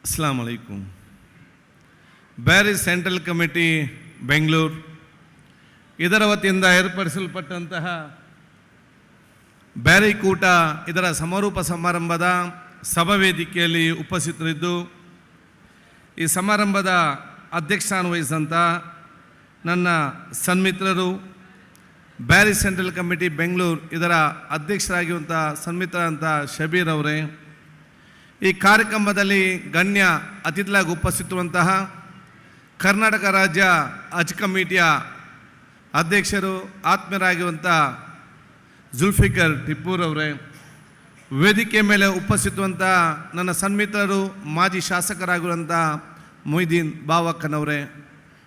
Assam ಅಲೈಕುಂ. Bearys central committee Bengaluru ಇದರ ವತಿಯಿಂದ ಏರ್ಪಡಿಸಲ್ಪಟ್ಟಂತಹ ಬ್ಯಾರಿಕೂಟ ಇದರ ಸಮಾರೋಪ ಸಮಾರಂಭದ ಸಭಾವೇದಿಕೆಯಲ್ಲಿ ಉಪಸ್ಥಿತರಿದ್ದು ಈ ಸಮಾರಂಭದ ಅಧ್ಯಕ್ಷಸ್ಥಾನ ವಹಿಸಿದಂಥ ನನ್ನ ಸನ್ಮಿತ್ರರು, ಬ್ಯಾರಿಸ್ ಸೆಂಟ್ರಲ್ ಕಮಿಟಿ ಬೆಂಗಳೂರು ಇದರ ಅಧ್ಯಕ್ಷರಾಗಿರುವಂಥ ಸನ್ಮಿತ್ರರಂಥ ಶಬೀರ್ ಅವರೇ, ಈ ಕಾರ್ಯಕ್ರಮದಲ್ಲಿ ಗಣ್ಯ ಅತಿಥಿಗಳಾಗಿ ಉಪಸ್ಥಿತರುವಂತಹ ಕರ್ನಾಟಕ ರಾಜ್ಯ ಹಜ್ ಕಮಿಟಿಯ ಅಧ್ಯಕ್ಷರು ಆತ್ಮೀಯರಾಗಿರುವಂಥ ಜುಲ್ಫಿಕರ್ ಟಿಪ್ಪೂರ್ ಅವರೇ, ವೇದಿಕೆ ಮೇಲೆ ಉಪಸ್ಥಿತರುವಂಥ ನನ್ನ ಸನ್ಮಿತ್ರರು ಮಾಜಿ ಶಾಸಕರಾಗಿರುವಂಥ ಮೊಯ್ದೀನ್ ಬಾವಕ್ಕನವರೇ,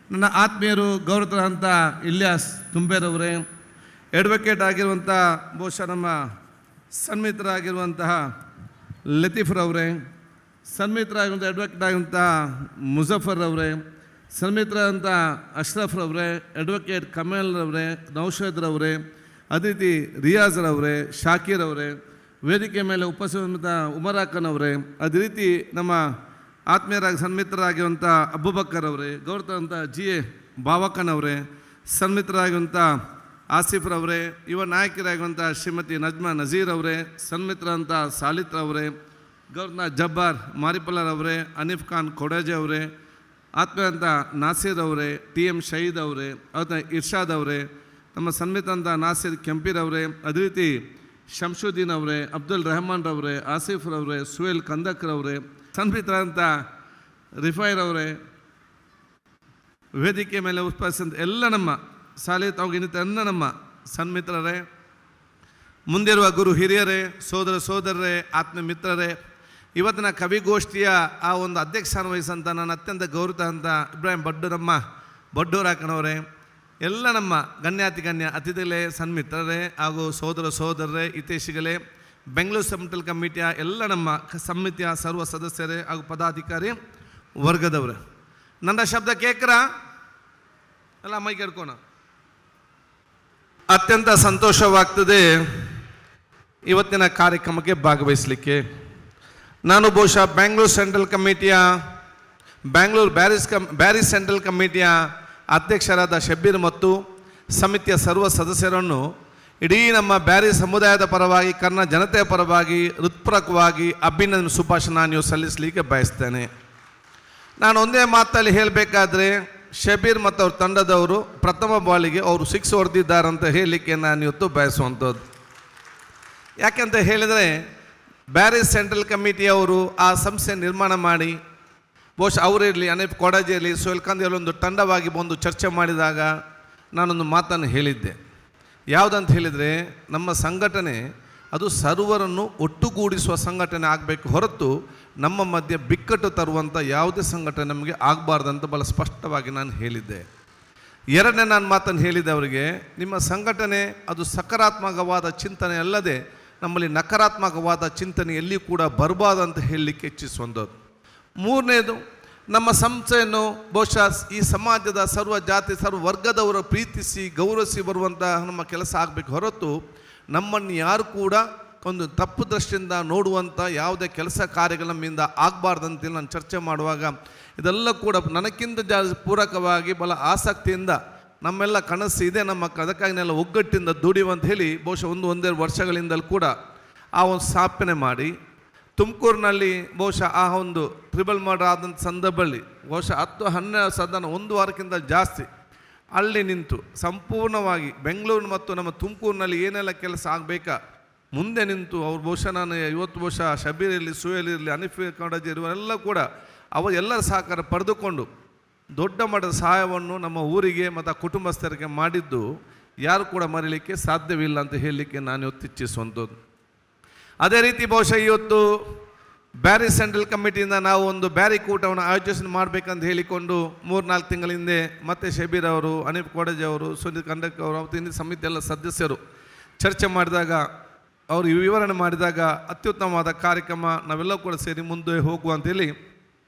ನನ್ನ ಆತ್ಮೀಯರು ಗೌರವದಂಥ ಇಲ್ಯಾಸ್ ತುಂಬೇರವರೇ, ಅಡ್ವೊಕೇಟ್ ಆಗಿರುವಂಥ ಬಹುಶಃ ನಮ್ಮ ಸನ್ಮಿತ್ರರಾಗಿರುವಂತಹ ಲತೀಫ್ರವರೇ, ಸನ್ಮಿತ್ರರಾಗಿರುವಂಥ ಅಡ್ವೊಕೇಟ್ ಆಗಿರುವಂಥ ಮುಜಫರ್ ಅವರೇ, ಸನ್ಮಿತ್ರರಂಥ ಅಶ್ರಫ್ರವರೇ, ಅಡ್ವೊಕೇಟ್ ಕಮಲ್ರವರೇ, ನೌಷದ್ರವರೇ, ಅತಿಥಿ ರಿಯಾಜ್ರವರೇ, ಶಾಕೀರ್ ಅವರೇ, ವೇದಿಕೆ ಮೇಲೆ ಉಪಸ್ಥಿತ ಉಮರಾಖನವರೇ, ಅದೇ ರೀತಿ ನಮ್ಮ ಆತ್ಮೀಯರಾಗಿ ಸನ್ಮಿತ್ರರಾಗಿರುವಂಥ ಅಬೂಬಕ್ಕರ್ ಅವರೇ, ಗೌರವಂತ ಎ ಬಾವಕ್ಕನವರೇ, ಸನ್ಮಿತ್ರರಾಗಿರುವಂಥ ಆಸಿಫ್ರವರೇ, ಯುವ ನಾಯಕರಾಗಿರುವಂಥ ಶ್ರೀಮತಿ ನಜ್ಮಾ ನಜೀರ್ ಅವರೇ, ಸನ್ಮಿತ್ರರಂಥ ಸಾಲಿತ್ ಅವರೇ, ಗೌರವ ಜಬ್ಬಾರ್ ಮಾರಿಪಲ್ಲರ್ ಅವರೇ, ಹನೀಫ್ ಖಾನ್ ಕೊಡಾಜೆ ಅವರೇ, ಆತ್ಮೀಯರಂಥ ನಾಸೀರ್ ಅವರೇ, TM ಶಹೀದ್ ಅವರೇ, ಅವತ್ತ ಇರ್ಷಾದ್ ಅವರೇ, ನಮ್ಮ ಸನ್ಮಿತರಂಥ ನಾಸೀರ್ ಕೆಂಪೀರ್ ಅವರೇ, ಅದೇ ರೀತಿ ಶಂಶುದ್ದೀನ್ ಅವರೇ, ಅಬ್ದುಲ್ ರೆಹಮಾನ್ ರವರೇ, ಆಸಿಫ್ರವರೇ, ಸುಹೇಲ್ ಕಂದಕ್ರವರೇ, ಸನ್ಮಿತರಂಥ ರಿಫೈರ್ ಅವರೇ, ವೇದಿಕೆ ಮೇಲೆ ಉಪಸ್ಥಿತ ಎಲ್ಲ ನಮ್ಮ ಸಾಲಿತ್ ಅವಗಿನಿತ ಎಲ್ಲ ನಮ್ಮ ಸನ್ಮಿತ್ರರೇ, ಮುಂದಿರುವ ಗುರು ಹಿರಿಯರೇ, ಸೋದರ ಸೋದರರೇ, ಆತ್ಮ ಮಿತ್ರರೇ, ಇವತ್ತಿನ ಕವಿಗೋಷ್ಠಿಯ ಆ ಒಂದು ಅಧ್ಯಕ್ಷಸ್ಥಾನ ವಹಿಸಂತ ನಾನು ಅತ್ಯಂತ ಗೌರವ ಅಂತ ಇಬ್ರಾಹಿಂ ಬಡ್ಡೂರಾಕನವರೇ, ಎಲ್ಲ ನಮ್ಮ ಗಣ್ಯ ಅತಿಥಿಗಳೇ, ಸನ್ಮಿತ್ರರೇ ಹಾಗೂ ಸೋದರ ಸೋದರರೇ, ಹಿತೈಷಿಗಳೇ, ಬೆಂಗಳೂರು ಸೆಂಟ್ರಲ್ ಕಮಿಟಿಯ ಎಲ್ಲ ನಮ್ಮ ಸಮಿತಿಯ ಸರ್ವ ಸದಸ್ಯರೇ ಹಾಗೂ ಪದಾಧಿಕಾರಿ ವರ್ಗದವರೇ, ನನ್ನ ಶಬ್ದ ಕೇಕ್ರ ಎಲ್ಲ ಮೈ ಕೇಳ್ಕೋಣ. ಅತ್ಯಂತ ಸಂತೋಷವಾಗ್ತದೆ ಇವತ್ತಿನ ಕಾರ್ಯಕ್ರಮಕ್ಕೆ ಭಾಗವಹಿಸಲಿಕ್ಕೆ. ನಾನು ಬಹುಶಃ ಬೆಂಗಳೂರು ಸೆಂಟ್ರಲ್ ಕಮಿಟಿಯ ಬ್ಯಾರಿಸ್ ಸೆಂಟ್ರಲ್ ಕಮಿಟಿಯ ಅಧ್ಯಕ್ಷರಾದ ಶಬೀರ್ ಮತ್ತು ಸಮಿತಿಯ ಸರ್ವ ಸದಸ್ಯರನ್ನು ಇಡೀ ನಮ್ಮ ಬ್ಯಾರಿಸ್ ಸಮುದಾಯದ ಪರವಾಗಿ, ಕರ್ನಾಟಕ ಜನತೆಯ ಪರವಾಗಿ ಹೃತ್ಪೂರ್ವಕವಾಗಿ ಅಭಿನಂದನೆ ಶುಭಾಶಯ ನೀವು ಸಲ್ಲಿಸಲಿಕ್ಕೆ ಬಯಸ್ತೇನೆ. ನಾನು ಒಂದೇ ಮಾತಲ್ಲಿ ಹೇಳಬೇಕಾದ್ರೆ, ಶಬೀರ್ ಮತ್ತು ಅವ್ರ ತಂಡದವರು ಪ್ರಥಮ ಬಾಲಿಗೆ ಅವರು 6 ಹೊಡೆದಿದ್ದಾರೆ ಅಂತ ಹೇಳಲಿಕ್ಕೆ ನಾನು ಇವತ್ತು ಬಯಸುವಂಥದ್ದು. ಯಾಕೆಂತ ಹೇಳಿದರೆ, ಬ್ಯಾರಿಸ್ ಸೆಂಟ್ರಲ್ ಕಮಿಟಿಯವರು ಆ ಸಂಸ್ಥೆ ನಿರ್ಮಾಣ ಮಾಡಿ ಬಹುಶಃ ಅವರಿರಲಿ, ಹನೀಫ್ ಕೊಡಾಜೆ ಇರಲಿ, ಸುಹೇಲ್ ಕಂದ್ ಒಂದು ತಂಡವಾಗಿ ಬಂದು ಚರ್ಚೆ ಮಾಡಿದಾಗ ನಾನೊಂದು ಮಾತನ್ನು ಹೇಳಿದ್ದೆ. ಯಾವುದಂತ ಹೇಳಿದರೆ, ನಮ್ಮ ಸಂಘಟನೆ ಅದು ಸರ್ವರನ್ನು ಒಟ್ಟುಗೂಡಿಸುವ ಸಂಘಟನೆ ಆಗಬೇಕು ಹೊರತು ನಮ್ಮ ಮಧ್ಯೆ ಬಿಕ್ಕಟ್ಟು ತರುವಂಥ ಯಾವುದೇ ಸಂಘಟನೆ ನಮಗೆ ಆಗಬಾರ್ದಂತ ಭಾಳ ಸ್ಪಷ್ಟವಾಗಿ ನಾನು ಹೇಳಿದ್ದೆ. ಎರಡನೇ ನಾನು ಮಾತನ್ನು ಹೇಳಿದ್ದೆ ಅವರಿಗೆ, ನಿಮ್ಮ ಸಂಘಟನೆ ಅದು ಸಕಾರಾತ್ಮಕವಾದ ಚಿಂತನೆ ಅಲ್ಲದೆ ನಮ್ಮಲ್ಲಿ ನಕಾರಾತ್ಮಕವಾದ ಚಿಂತನೆ ಎಲ್ಲಿ ಕೂಡ ಬರಬಾರ್ದು ಅಂತ ಹೇಳಲಿಕ್ಕೆ ಇಚ್ಛಿಸುವಂಥದ್ದು. ಮೂರನೇದು, ನಮ್ಮ ಸಂಸ್ಥೆಯನ್ನು ಬಹುಶಃ ಈ ಸಮಾಜದ ಸರ್ವ ಜಾತಿ ಸರ್ವ ವರ್ಗದವರು ಪ್ರೀತಿಸಿ ಗೌರವಿಸಿ ಬರುವಂಥ ನಮ್ಮ ಕೆಲಸ ಆಗಬೇಕು ಹೊರತು ನಮ್ಮನ್ನು ಯಾರು ಕೂಡ ಒಂದು ತಪ್ಪು ದೃಷ್ಟಿಯಿಂದ ನೋಡುವಂಥ ಯಾವುದೇ ಕೆಲಸ ಕಾರ್ಯಗಳು ನಮ್ಮಿಂದ ಆಗಬಾರ್ದಂತೇಳಿ ನಾನು ಚರ್ಚೆ ಮಾಡುವಾಗ ಇದೆಲ್ಲ ಕೂಡ ನನಕ್ಕಿಂತ ಪೂರಕವಾಗಿ ಬಹಳ ಆಸಕ್ತಿಯಿಂದ ನಮ್ಮೆಲ್ಲ ಕನಸು ಇದೆ, ಅದಕ್ಕಾಗಿನೆಲ್ಲ ಒಗ್ಗಟ್ಟಿಂದ ದುಡಿಯುವಂತ ಹೇಳಿ ಬಹುಶಃ ಒಂದೆರಡು ವರ್ಷಗಳಿಂದಲೂ ಕೂಡ ಆ ಒಂದು ಸ್ಥಾಪನೆ ಮಾಡಿ ತುಮಕೂರಿನಲ್ಲಿ ಬಹುಶಃ ಆ ಒಂದು ಟ್ರಿಬಲ್ ಮರ್ಡರ್ ಆದಂಥ ಸಂದರ್ಭದಲ್ಲಿ ಬಹುಶಃ 10-12 ಸದನ 1 ವಾರಕ್ಕಿಂತ ಜಾಸ್ತಿ ಅಲ್ಲಿ ನಿಂತು ಸಂಪೂರ್ಣವಾಗಿ ಬೆಂಗಳೂರು ಮತ್ತು ನಮ್ಮ ತುಮಕೂರಿನಲ್ಲಿ ಏನೆಲ್ಲ ಕೆಲಸ ಆಗಬೇಕಾ ಮುಂದೆ ನಿಂತು ಅವ್ರು ಬಹುಶಃ ನಾನು ಇವತ್ತು ಬಹುಶಃ ಶಬೀರ್ ಇರಲಿ, ಸುಹೇಲ್ ಇರಲಿ, ಹನೀಫ್ ಕೊಡಾಜೆ ಇರುವರೆಲ್ಲ ಕೂಡ ಅವರೆಲ್ಲರ ಸಹಕಾರ ಪಡೆದುಕೊಂಡು ದೊಡ್ಡ ಮಟ್ಟದ ಸಹಾಯವನ್ನು ನಮ್ಮ ಊರಿಗೆ ಮತ್ತು ಕುಟುಂಬಸ್ಥರಿಗೆ ಮಾಡಿದ್ದು ಯಾರು ಕೂಡ ಮರೀಲಿಕ್ಕೆ ಸಾಧ್ಯವಿಲ್ಲ ಅಂತ ಹೇಳಲಿಕ್ಕೆ ನಾನು ಇವತ್ತು ಇಚ್ಛಿಸುವಂಥದ್ದು. ಅದೇ ರೀತಿ ಬಹುಶಃ ಇವತ್ತು ಬ್ಯಾರಿಸ್ ಸೆಂಟ್ರಲ್ ಕಮಿಟಿಯಿಂದ ನಾವು ಒಂದು ಬ್ಯಾರಿಕೂಟವನ್ನು ಆಯೋಜನೆ ಮಾಡಬೇಕಂತ ಹೇಳಿಕೊಂಡು 3-4 ತಿಂಗಳ ಹಿಂದೆ ಮತ್ತೆ ಶಬೀರ್ ಅವರು, ಹನೀಫ್ ಕೊಡಾಜೆ ಅವರು, ಸುನೀಲ್ ಕಂಡಕ್ ಅವರು, ಅವತ್ತಿನ ಸಮಿತಿ ಎಲ್ಲ ಸದಸ್ಯರು ಚರ್ಚೆ ಮಾಡಿದಾಗ, ಅವರು ವಿವರಣೆ ಮಾಡಿದಾಗ ಅತ್ಯುತ್ತಮವಾದ ಕಾರ್ಯಕ್ರಮ ನಾವೆಲ್ಲ ಕೂಡ ಸೇರಿ ಮುಂದೆ ಹೋಗುವ ಅಂತೇಳಿ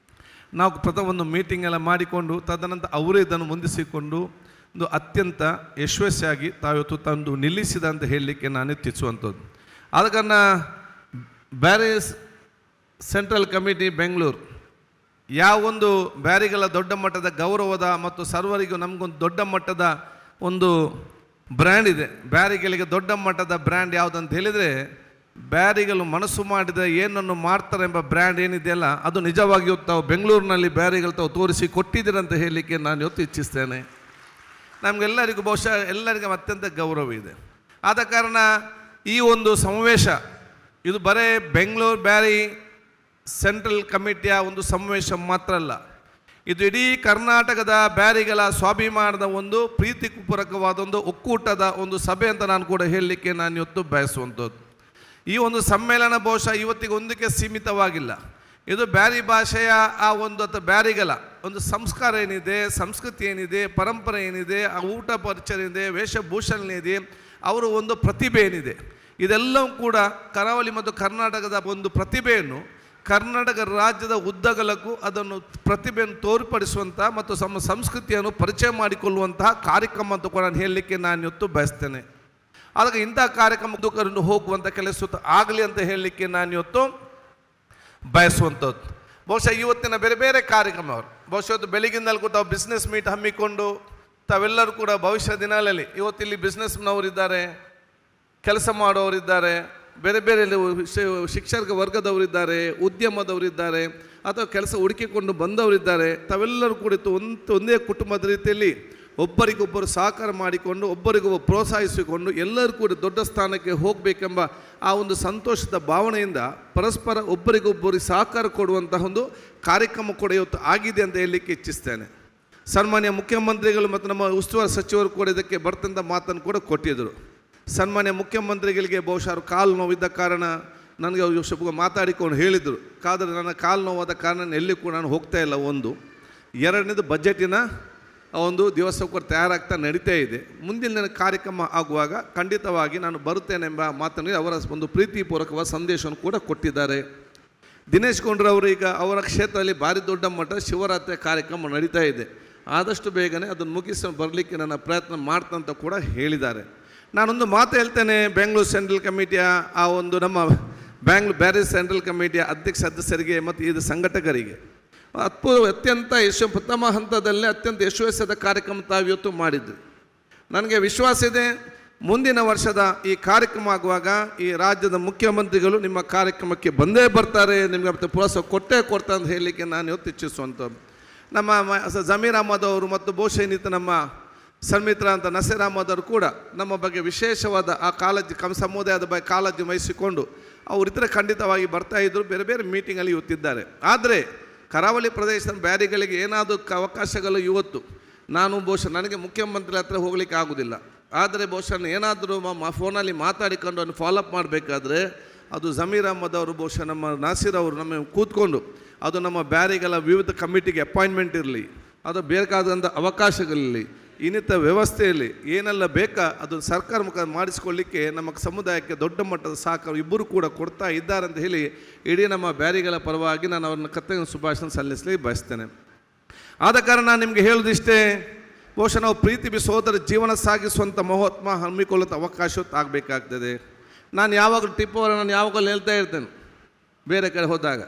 ನಾವು ಪ್ರಥಮ ಒಂದು ಮೀಟಿಂಗ್ ಎಲ್ಲ ಮಾಡಿಕೊಂಡು ತದನಂತರ ಅವರೇ ಇದನ್ನು ಮುಂದಿಸಿಕೊಂಡು ಒಂದು ಅತ್ಯಂತ ಯಶಸ್ವಿಯಾಗಿ ತಾವಿವತ್ತು ತಂದು ನಿಲ್ಲಿಸಿದ ಅಂತ ಹೇಳಲಿಕ್ಕೆ ನಾನು ಇಚ್ಛಿಸುವಂಥದ್ದು. ಆದ ಕಾರಣ ಬ್ಯಾರಿಸ್ ಸೆಂಟ್ರಲ್ ಕಮಿಟಿ ಬೆಂಗಳೂರು ಯಾವೊಂದು ಬ್ಯಾರಿಗಳ ದೊಡ್ಡ ಮಟ್ಟದ ಗೌರವದ ಮತ್ತು ಸರ್ವರಿಗೂ ನಮಗೊಂದು ದೊಡ್ಡ ಮಟ್ಟದ ಒಂದು ಬ್ರ್ಯಾಂಡ್ ಇದೆ. ಬ್ಯಾರಿಗಳಿಗೆ ದೊಡ್ಡ ಮಟ್ಟದ ಬ್ರ್ಯಾಂಡ್ ಯಾವುದಂತ ಹೇಳಿದರೆ, ಬ್ಯಾರಿಗಳು ಮನಸ್ಸು ಮಾಡಿದ ಏನನ್ನು ಮಾಡ್ತಾರೆ ಎಂಬ ಬ್ರ್ಯಾಂಡ್ ಏನಿದೆಯಲ್ಲ, ಅದು ನಿಜವಾಗಿಯೂ ತಾವು ಬೆಂಗಳೂರಿನಲ್ಲಿ ಬ್ಯಾರಿಗಳು ತಾವು ತೋರಿಸಿ ಕೊಟ್ಟಿದ್ದೀರಂತ ಹೇಳಲಿಕ್ಕೆ ನಾನು ಇವತ್ತು ಇಚ್ಛಿಸ್ತೇನೆ. ನಮಗೆಲ್ಲರಿಗೂ ಬಹುಶಃ ಎಲ್ಲರಿಗೂ ಅತ್ಯಂತ ಗೌರವ ಇದೆ. ಆದ ಕಾರಣ ಈ ಒಂದು ಸಮಾವೇಶ ಇದು ಬರೇ ಬೆಂಗಳೂರು ಬ್ಯಾರಿ ಸೆಂಟ್ರಲ್ ಕಮಿಟಿಯ ಒಂದು ಸಮಾವೇಶ ಮಾತ್ರ ಅಲ್ಲ, ಇದು ಇಡೀ ಕರ್ನಾಟಕದ ಬ್ಯಾರಿಗಳ ಸ್ವಾಭಿಮಾನದ ಒಂದು ಪ್ರೀತಿಪೂರ್ವಕವಾದ ಒಂದು ಒಕ್ಕೂಟದ ಒಂದು ಸಭೆ ಅಂತ ನಾನು ಕೂಡ ಹೇಳಲಿಕ್ಕೆ ನಾನು ಇವತ್ತು ಬಯಸುವಂಥದ್ದು. ಈ ಒಂದು ಸಮ್ಮೇಳನ ಬಹುಶಃ ಇವತ್ತಿಗೆ ಒಂದಕ್ಕೆ ಸೀಮಿತವಾಗಿಲ್ಲ. ಇದು ಬ್ಯಾರಿ ಭಾಷೆಯ ಆ ಒಂದು ಅಥವಾ ಬ್ಯಾರಿಗಳ ಒಂದು ಸಂಸ್ಕಾರ ಏನಿದೆ, ಸಂಸ್ಕೃತಿ ಏನಿದೆ, ಪರಂಪರೆ ಏನಿದೆ, ಆ ಊಟ ಪರಿಚಯ ಏನಿದೆ, ವೇಷಭೂಷಣ ಏನಿದೆ, ಅವರ ಒಂದು ಪ್ರತಿಭೆ ಏನಿದೆ, ಇದೆಲ್ಲವೂ ಕೂಡ ಕರಾವಳಿ ಮತ್ತು ಕರ್ನಾಟಕದ ಒಂದು ಪ್ರತಿಭೆಯನ್ನು ಕರ್ನಾಟಕ ರಾಜ್ಯದ ಉದ್ದಗಲಕ್ಕೂ ಅದನ್ನು ಪ್ರತಿಭೆಯನ್ನು ತೋರ್ಪಡಿಸುವಂಥ ಮತ್ತು ನಮ್ಮ ಸಂಸ್ಕೃತಿಯನ್ನು ಪರಿಚಯ ಮಾಡಿಕೊಳ್ಳುವಂತಹ ಕಾರ್ಯಕ್ರಮ ಅಂತ ಕೂಡ ನಾನು ಹೇಳಲಿಕ್ಕೆ ನಾನು ಇವತ್ತು ಬಯಸ್ತೇನೆ. ಅದಕ್ಕೆ ಇಂಥ ಕಾರ್ಯಕ್ರಮಕ್ಕೆ ಹೋಗುವಂಥ ಕೆಲಸ ಆಗಲಿ ಅಂತ ಹೇಳಲಿಕ್ಕೆ ನಾನು ಇವತ್ತು ಬಯಸುವಂಥದ್ದು. ಬಹುಶಃ ಇವತ್ತಿನ ಬೇರೆ ಬೇರೆ ಕಾರ್ಯಕ್ರಮವರು ಬಹುಶಃ ಇವತ್ತು ಬೆಳಗಿನಲ್ಲಿ ತಾವು ಬಿಸ್ನೆಸ್ ಮೀಟ್ ಹಮ್ಮಿಕೊಂಡು ತಾವೆಲ್ಲರೂ ಕೂಡ ಭವಿಷ್ಯ ದಿನಗಳಲ್ಲಿ ಇವತ್ತಿಲ್ಲಿ ಬಿಸ್ನೆಸ್ನವರಿದ್ದಾರೆ, ಕೆಲಸ ಮಾಡೋರಿದ್ದಾರೆ, ಬೇರೆ ಬೇರೆ ಶಿಕ್ಷಕ ವರ್ಗದವರಿದ್ದಾರೆ, ಉದ್ಯಮದವರಿದ್ದಾರೆ, ಅಥವಾ ಕೆಲಸ ಹುಡುಕಿಕೊಂಡು ಬಂದವರಿದ್ದಾರೆ. ತಾವೆಲ್ಲರೂ ಕೂಡ ಒಂದೇ ಕುಟುಂಬದ ರೀತಿಯಲ್ಲಿ ಒಬ್ಬರಿಗೊಬ್ಬರು ಸಹಕಾರ ಮಾಡಿಕೊಂಡು ಒಬ್ಬರಿಗೊಬ್ಬರು ಪ್ರೋತ್ಸಾಹಿಸಿಕೊಂಡು ಎಲ್ಲರೂ ಕೂಡ ದೊಡ್ಡ ಸ್ಥಾನಕ್ಕೆ ಹೋಗಬೇಕೆಂಬ ಆ ಒಂದು ಸಂತೋಷದ ಭಾವನೆಯಿಂದ ಪರಸ್ಪರ ಒಬ್ಬರಿಗೊಬ್ಬರಿಗೆ ಸಹಕಾರ ಕೊಡುವಂತಹ ಒಂದು ಕಾರ್ಯಕ್ರಮ ಕೂಡ ಇವತ್ತು ಆಗಿದೆ ಅಂತ ಹೇಳಲಿಕ್ಕೆ ಇಚ್ಛಿಸ್ತೇನೆ. ಸನ್ಮಾನ್ಯ ಮುಖ್ಯಮಂತ್ರಿಗಳು ಮತ್ತು ನಮ್ಮ ಉಸ್ತುವಾರಿ ಸಚಿವರು ಕೂಡ ಇದಕ್ಕೆ ಬರ್ತಂಥ ಮಾತನ್ನು ಕೂಡ ಕೊಟ್ಟಿದ್ದರು. ಸನ್ಮಾನ್ಯ ಮುಖ್ಯಮಂತ್ರಿಗಳಿಗೆ ಬಹುಶಃ ಕಾಲು ನೋವಿದ್ದ ಕಾರಣ ನನಗೆ ಅವರು ಸ್ವಲ್ಪ ಮಾತಾಡಿಕೊಂಡು ಹೇಳಿದರು. ಕಾದರೆ ನನ್ನ ಕಾಲು ನೋವಾದ ಕಾರಣ ಎಲ್ಲಿ ಕೂಡ ನಾನು ಹೋಗ್ತಾ ಇಲ್ಲ. ಒಂದು ಎರಡನೇದು ಬಜೆಟಿನ ಒಂದು ದಿವಸ ಕೂಡ ತಯಾರಾಗ್ತಾ ನಡೀತಾ ಇದೆ. ಮುಂದಿನ ಕಾರ್ಯಕ್ರಮ ಆಗುವಾಗ ಖಂಡಿತವಾಗಿ ನಾನು ಬರುತ್ತೇನೆಂಬ ಮಾತನ್ನು ಅವರ ಒಂದು ಪ್ರೀತಿಪೂರ್ವಕವಾದ ಸಂದೇಶವನ್ನು ಕೂಡ ಕೊಟ್ಟಿದ್ದಾರೆ. ದಿನೇಶ್ ಗೊಂಡ್ರವರು ಈಗ ಅವರ ಕ್ಷೇತ್ರದಲ್ಲಿ ಭಾರಿ ದೊಡ್ಡ ಮಟ್ಟದ ಶಿವರಾತ್ರಿ ಕಾರ್ಯಕ್ರಮ ನಡೀತಾ ಇದೆ. ಆದಷ್ಟು ಬೇಗನೆ ಅದನ್ನು ಮುಗಿಸಿ ಬರಲಿಕ್ಕೆ ನನ್ನ ಪ್ರಯತ್ನ ಮಾಡ್ತಂತ ಕೂಡ ಹೇಳಿದ್ದಾರೆ. ನಾನೊಂದು ಮಾತು ಹೇಳ್ತೇನೆ, ಬೆಂಗಳೂರು ಸೆಂಟ್ರಲ್ ಕಮಿಟಿಯ ಆ ಒಂದು ನಮ್ಮ ಬ್ಯಾರಿ ಸೆಂಟ್ರಲ್ ಕಮಿಟಿಯ ಅಧ್ಯಕ್ಷ ಸದಸ್ಯರಿಗೆ ಮತ್ತು ಇದು ಸಂಘಟಕರಿಗೆ ಅತ್ಯಂತ ಪ್ರಥಮ ಹಂತದಲ್ಲೇ ಅತ್ಯಂತ ಯಶಸ್ವಿಯಾದ ಕಾರ್ಯಕ್ರಮ ತಾವು ಇವತ್ತು ಮಾಡಿದ್ವಿ. ನನಗೆ ವಿಶ್ವಾಸ ಇದೆ, ಮುಂದಿನ ವರ್ಷದ ಈ ಕಾರ್ಯಕ್ರಮ ಆಗುವಾಗ ಈ ರಾಜ್ಯದ ಮುಖ್ಯಮಂತ್ರಿಗಳು ನಿಮ್ಮ ಕಾರ್ಯಕ್ರಮಕ್ಕೆ ಬಂದೇ ಬರ್ತಾರೆ, ನಿಮಗೆ ಮತ್ತೆ ಪ್ರೋತ್ಸಾಹ ಕೊಡ್ತಾರೆ ಅಂತ ಹೇಳಲಿಕ್ಕೆ ನಾನು ಇವತ್ತು ಇಚ್ಛಿಸುವಂಥದ್ದು. ನಮ್ಮ ಜಮೀರ್ ಅಹಮದ್ ಅವರು ಮತ್ತು ಬಹುಶಃ ನಮ್ಮ ಸನ್ಮಿತ್ರ ಅಂತ ನಸೀರ್ ಅಹಮದ್ ಅವರು ಕೂಡ ನಮ್ಮ ಬಗ್ಗೆ ವಿಶೇಷವಾದ ಆ ಕಾಳಜಿ ಸಮುದಾಯದ ಬಗ್ಗೆ ಕಾಳಜಿ ವಹಿಸಿಕೊಂಡು ಅವರಿತರ ಖಂಡಿತವಾಗಿ ಬರ್ತಾಯಿದ್ರು. ಬೇರೆ ಬೇರೆ ಮೀಟಿಂಗಲ್ಲಿ ಇವತ್ತಿದ್ದಾರೆ. ಆದರೆ ಕರಾವಳಿ ಪ್ರದೇಶದ ಬ್ಯಾರಿಗಳಿಗೆ ಏನಾದರೂ ಅವಕಾಶಗಳು ಇವತ್ತು ನಾನು ಬಹುಶಃ ನನಗೆ ಮುಖ್ಯಮಂತ್ರಿ ಹತ್ರ ಹೋಗ್ಲಿಕ್ಕೆ ಆಗೋದಿಲ್ಲ. ಆದರೆ ಬಹುಶಃ ಏನಾದರೂ ಫೋನಲ್ಲಿ ಮಾತಾಡಿಕೊಂಡು ಅದನ್ನು ಫಾಲೋಅಪ್ ಮಾಡಬೇಕಾದ್ರೆ ಅದು ಜಮೀರ್ ಅಹಮದ್ ಅವರು ಬಹುಶಃ ನಮ್ಮ ನಾಸೀರ್ ಅವರು ನಮ್ಮ ಕೂತ್ಕೊಂಡು ಅದು ನಮ್ಮ ಬ್ಯಾರಿಗಳ ವಿವಿಧ ಕಮಿಟಿಗೆ ಅಪಾಯಿಂಟ್ಮೆಂಟ್ ಇರಲಿ, ಅದು ಬೇಕಾದಂಥ ಅವಕಾಶಗಳಿರಲಿ, ಇನ್ನಿತ ವ್ಯವಸ್ಥೆಯಲ್ಲಿ ಏನೆಲ್ಲ ಬೇಕಾ ಅದು ಸರ್ಕಾರ ಮುಖ ಮಾಡಿಸ್ಕೊಳ್ಳಿಕ್ಕೆ ನಮ್ಮ ಸಮುದಾಯಕ್ಕೆ ದೊಡ್ಡ ಮಟ್ಟದ ಸಹಕಾರ ಇಬ್ಬರು ಕೂಡ ಕೊಡ್ತಾ ಇದ್ದಾರೆ ಅಂತ ಹೇಳಿ ಇಡೀ ನಮ್ಮ ಬ್ಯಾರಿಗಳ ಪರವಾಗಿ ನಾನು ಅವ್ರನ್ನ ಕರ್ತವ್ಯ ಶುಭಾಶಯ ಸಲ್ಲಿಸಲಿಕ್ಕೆ ಬಯಸ್ತೇನೆ. ಆದ ಕಾರಣ ನಾನು ನಿಮಗೆ ಹೇಳೋದಿಷ್ಟೇ, ಬಹುಶಃ ನಾವು ಪ್ರೀತಿ ಸೋದರ ಜೀವನ ಸಾಗಿಸುವಂಥ ಮಹೋತ್ಮ ಹಮ್ಮಿಕೊಳ್ಳುವಂಥ ಅವಕಾಶ ಆಗಬೇಕಾಗ್ತದೆ. ನಾನು ಯಾವಾಗಲೂ ನಾನು ಯಾವಾಗಲೂ ಹೇಳ್ತಾ ಇರ್ತೇನೆ, ಬೇರೆ ಕಡೆ ಹೋದಾಗ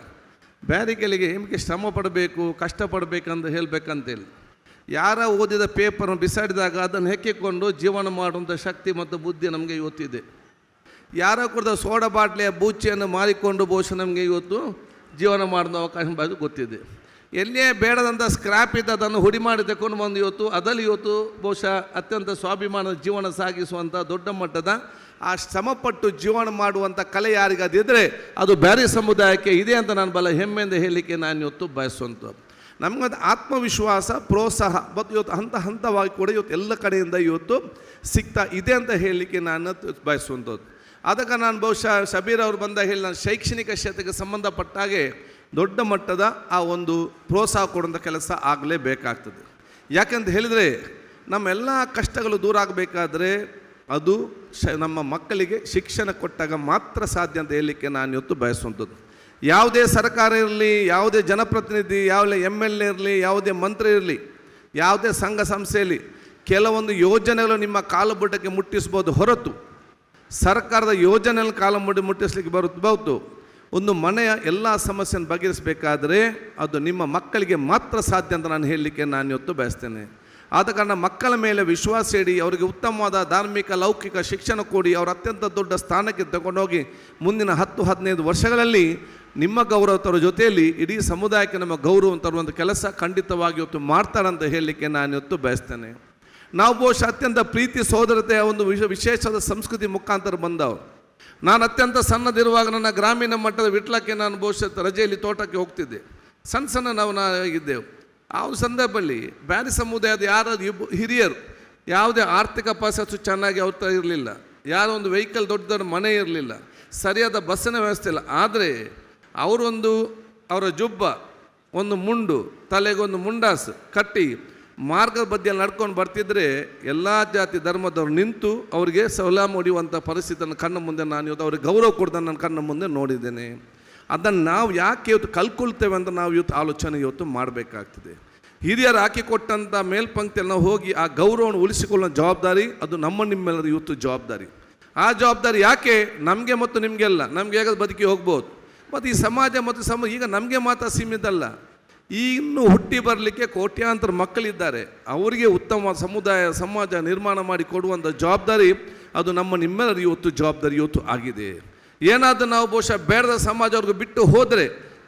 ಬ್ಯಾರಿಗಳಿಗೆ ನಿಮಗೆ ಶ್ರಮ ಪಡಬೇಕು, ಕಷ್ಟಪಡಬೇಕಂತ ಹೇಳಬೇಕಂತೇಳಿ ಯಾರ ಓದಿದ ಪೇಪರನ್ನು ಬಿಸಾಡಿದಾಗ ಅದನ್ನು ಹೆಕ್ಕಿಕೊಂಡು ಜೀವನ ಮಾಡುವಂಥ ಶಕ್ತಿ ಮತ್ತು ಬುದ್ಧಿ ನಮಗೆ ಇವತ್ತಿದೆ. ಯಾರೋ ಕುಡಿದ ಸೋಡಾ ಬಾಟ್ಲಿಯ ಬೂಚಿಯನ್ನು ಮಾರಿಕೊಂಡು ಬಹುಶಃ ನಮಗೆ ಇವತ್ತು ಜೀವನ ಮಾಡುವ ಅವಕಾಶ ಗೊತ್ತಿದೆ. ಎಲ್ಲೇ ಬೇಡದಂಥ ಸ್ಕ್ರ್ಯಾಪ್ ಇದ್ದ ಅದನ್ನು ಹುಡಿ ಮಾಡಿ ತಗೊಂಡು ಬಂದು ಇವತ್ತು ಅದರಲ್ಲಿ ಇವತ್ತು ಬಹುಶಃ ಅತ್ಯಂತ ಸ್ವಾಭಿಮಾನದ ಜೀವನ ಸಾಗಿಸುವಂಥ ದೊಡ್ಡ ಮಟ್ಟದ ಆ ಶ್ರಮಪಟ್ಟು ಜೀವನ ಮಾಡುವಂಥ ಕಲೆ ಯಾರಿಗಾದಿದ್ದರೆ ಅದು ಬ್ಯಾರಿ ಸಮುದಾಯಕ್ಕೆ ಇದೆ ಅಂತ ನಾನು ಬಹಳ ಹೆಮ್ಮೆಯಿಂದ ಹೇಳಲಿಕ್ಕೆ ನಾನು ಇವತ್ತು ಬಯಸುವಂಥದ್ದು. ನಮಗದು ಆತ್ಮವಿಶ್ವಾಸ, ಪ್ರೋತ್ಸಾಹ ಮತ್ತು ಇವತ್ತು ಹಂತವಾಗಿ ಕೂಡ ಇವತ್ತು ಎಲ್ಲ ಕಡೆಯಿಂದ ಇವತ್ತು ಸಿಗ್ತಾ ಇದೆ ಅಂತ ಹೇಳಲಿಕ್ಕೆ ನಾನು ಬಯಸುವಂಥದ್ದು. ಅದಕ್ಕೆ ನಾನು ಬಹುಶಃ ಶಬೀರ್ ಅವರು ಬಂದಾಗ ಹೇಳಿ ನಾನು ಶೈಕ್ಷಣಿಕ ಕ್ಷೇತ್ರಕ್ಕೆ ಸಂಬಂಧಪಟ್ಟಾಗೆ ದೊಡ್ಡ ಮಟ್ಟದ ಆ ಒಂದು ಪ್ರೋತ್ಸಾಹ ಕೊಡುವಂಥ ಕೆಲಸ ಆಗಲೇಬೇಕಾಗ್ತದೆ. ಯಾಕೆಂತ ಹೇಳಿದರೆ ನಮ್ಮೆಲ್ಲ ಕಷ್ಟಗಳು ದೂರ ಆಗಬೇಕಾದ್ರೆ ಅದು ನಮ್ಮ ಮಕ್ಕಳಿಗೆ ಶಿಕ್ಷಣ ಕೊಟ್ಟಾಗ ಮಾತ್ರ ಸಾಧ್ಯ ಅಂತ ಹೇಳಲಿಕ್ಕೆ ನಾನು ಇವತ್ತು ಬಯಸುವಂಥದ್ದು. ಯಾವುದೇ ಸರ್ಕಾರ ಇರಲಿ, ಯಾವುದೇ ಜನಪ್ರತಿನಿಧಿ, ಯಾವುದೇ MLA ಇರಲಿ, ಯಾವುದೇ ಮಂತ್ರಿ ಇರಲಿ, ಯಾವುದೇ ಸಂಘ ಸಂಸ್ಥೆಯಲ್ಲಿ ಕೆಲವೊಂದು ಯೋಜನೆಗಳು ನಿಮ್ಮ ಕಾಲುಬುಟ್ಟಕ್ಕೆ ಮುಟ್ಟಿಸ್ಬೋದು ಹೊರತು ಸರ್ಕಾರದ ಯೋಜನೆಯಲ್ಲಿ ಮುಟ್ಟಿಸ್ಲಿಕ್ಕೆ ಬರುತ್ತೆ ಒಂದು ಮನೆಯ ಎಲ್ಲ ಸಮಸ್ಯೆಯನ್ನು ಬಗೆಹರಿಸಬೇಕಾದ್ರೆ ಅದು ನಿಮ್ಮ ಮಕ್ಕಳಿಗೆ ಮಾತ್ರ ಸಾಧ್ಯ ಅಂತ ನಾನು ಹೇಳಲಿಕ್ಕೆ ನಾನು ಇವತ್ತು ಬಯಸ್ತೇನೆ. ಆದ ಕಾರಣ ಮಕ್ಕಳ ಮೇಲೆ ವಿಶ್ವಾಸ ಇಡಿ, ಅವರಿಗೆ ಉತ್ತಮವಾದ ಧಾರ್ಮಿಕ ಲೌಕಿಕ ಶಿಕ್ಷಣ ಕೊಡಿ, ಅವರು ಅತ್ಯಂತ ದೊಡ್ಡ ಸ್ಥಾನಕ್ಕೆ ತಗೊಂಡೋಗಿ ಮುಂದಿನ 10-15 ವರ್ಷಗಳಲ್ಲಿ ನಿಮ್ಮ ಗೌರವ ತರೋ ಜೊತೆಯಲ್ಲಿ ಇಡೀ ಸಮುದಾಯಕ್ಕೆ ನಮ್ಮ ಗೌರವ ತರುವಂಥ ಕೆಲಸ ಖಂಡಿತವಾಗಿ ಇವತ್ತು ಮಾಡ್ತಾರಂತ ಹೇಳಲಿಕ್ಕೆ ನಾನು ಇವತ್ತು ಬಯಸ್ತೇನೆ. ನಾವು ಬಹುಶಃ ಅತ್ಯಂತ ಪ್ರೀತಿ ಸೋದರತೆಯ ಒಂದು ವಿಶೇಷವಾದ ಸಂಸ್ಕೃತಿ ಮುಖಾಂತರ ಬಂದವರು. ನಾನು ಅತ್ಯಂತ ಸಣ್ಣದಿರುವಾಗ ನನ್ನ ಗ್ರಾಮೀಣ ಮಟ್ಟದ ವಿಟ್ಲಕ್ಕೆ ನಾನು ಬಹುಶಃ ರಜೆಯಲ್ಲಿ ತೋಟಕ್ಕೆ ಹೋಗ್ತಿದ್ದೆ. ಸಣ್ಣ ನಾವು ಇದ್ದೆವು. ಆ ಒಂದು ಸಂದರ್ಭದಲ್ಲಿ ಬ್ಯಾರಿ ಸಮುದಾಯದ ಯಾರಾದ್ರು ಹಿರಿಯರು ಯಾವುದೇ ಆರ್ಥಿಕ ಪರಿಸ್ಥಿತಿ ಚೆನ್ನಾಗಿ ಅವ್ರ ಥರ ಇರಲಿಲ್ಲ, ಯಾರೋ ಒಂದು ವೆಹಿಕಲ್ ದೊಡ್ಡ ದೊಡ್ಡ ಮನೆ ಇರಲಿಲ್ಲ, ಸರಿಯಾದ ಬಸ್ಸಿನ ವ್ಯವಸ್ಥೆ ಇಲ್ಲ. ಆದರೆ ಅವರ ಜುಬ್ಬ, ಒಂದು ಮುಂಡು, ತಲೆಗೊಂದು ಮುಂಡಾಸು ಕಟ್ಟಿ ಮಾರ್ಗದ ಬದಿಯಲ್ಲಿ ನಡ್ಕೊಂಡು ಬರ್ತಿದ್ರೆ ಎಲ್ಲ ಜಾತಿ ಧರ್ಮದವ್ರು ನಿಂತು ಅವರಿಗೆ ಸಲಾಮ್ ಹೊಡೆಯುವಂಥ ಪರಿಸ್ಥಿತಿಯನ್ನು ಕಣ್ಣ ಮುಂದೆ ನಾನು ಇವತ್ತು ಅವ್ರಿಗೆ ಗೌರವ ಕೊಡ್ದನ್ನು ನನ್ನ ಕಣ್ಣ ಮುಂದೆ ನೋಡಿದ್ದೇನೆ. ಅದನ್ನು ನಾವು ಯಾಕೆ ಇವತ್ತು ಕಲ್ಕೊಳ್ತೇವೆ ಅಂತ ನಾವು ಇವತ್ತು ಆಲೋಚನೆ ಇವತ್ತು ಮಾಡಬೇಕಾಗ್ತದೆ. ಹಿರಿಯರು ಹಾಕಿಕೊಟ್ಟಂಥ ಮೇಲ್ಪಂಕ್ತಿಯಲ್ಲಿ ನಾವು ಹೋಗಿ ಆ ಗೌರವವನ್ನು ಉಳಿಸಿಕೊಳ್ಳೋ ಜವಾಬ್ದಾರಿ ಅದು ನಿಮ್ಮೆಲ್ಲರ ಇವತ್ತು ಜವಾಬ್ದಾರಿ. ಆ ಜವಾಬ್ದಾರಿ ಯಾಕೆ ನಮಗೆ ಮತ್ತು ನಿಮಗೆಲ್ಲ, ನಮಗೆ ಹೇಗೆ ಬದುಕಿ ಹೋಗ್ಬೋದು, ಮತ್ತು ಈ ಸಮಾಜ ಮತ್ತು ಈಗ ನಮಗೆ ಮಾತ್ರ ಸೀಮಿತ ಅಲ್ಲ, ಇನ್ನೂ ಹುಟ್ಟಿ ಬರಲಿಕ್ಕೆ ಕೋಟ್ಯಾಂತರ ಮಕ್ಕಳಿದ್ದಾರೆ, ಅವರಿಗೆ ಉತ್ತಮ ಸಮಾಜ ನಿರ್ಮಾಣ ಮಾಡಿ ಕೊಡುವಂಥ ಜವಾಬ್ದಾರಿ ಅದು ನಿಮ್ಮೆಲ್ಲರ ಇವತ್ತು ಜವಾಬ್ದಾರಿ ಇವತ್ತು ಆಗಿದೆ. ಏನಾದರೂ ನಾವು ಬಹುಶಃ ಬೇಡದ ಸಮಾಜ ಅವ್ರಿಗೆ ಬಿಟ್ಟು ಹೋದರೆ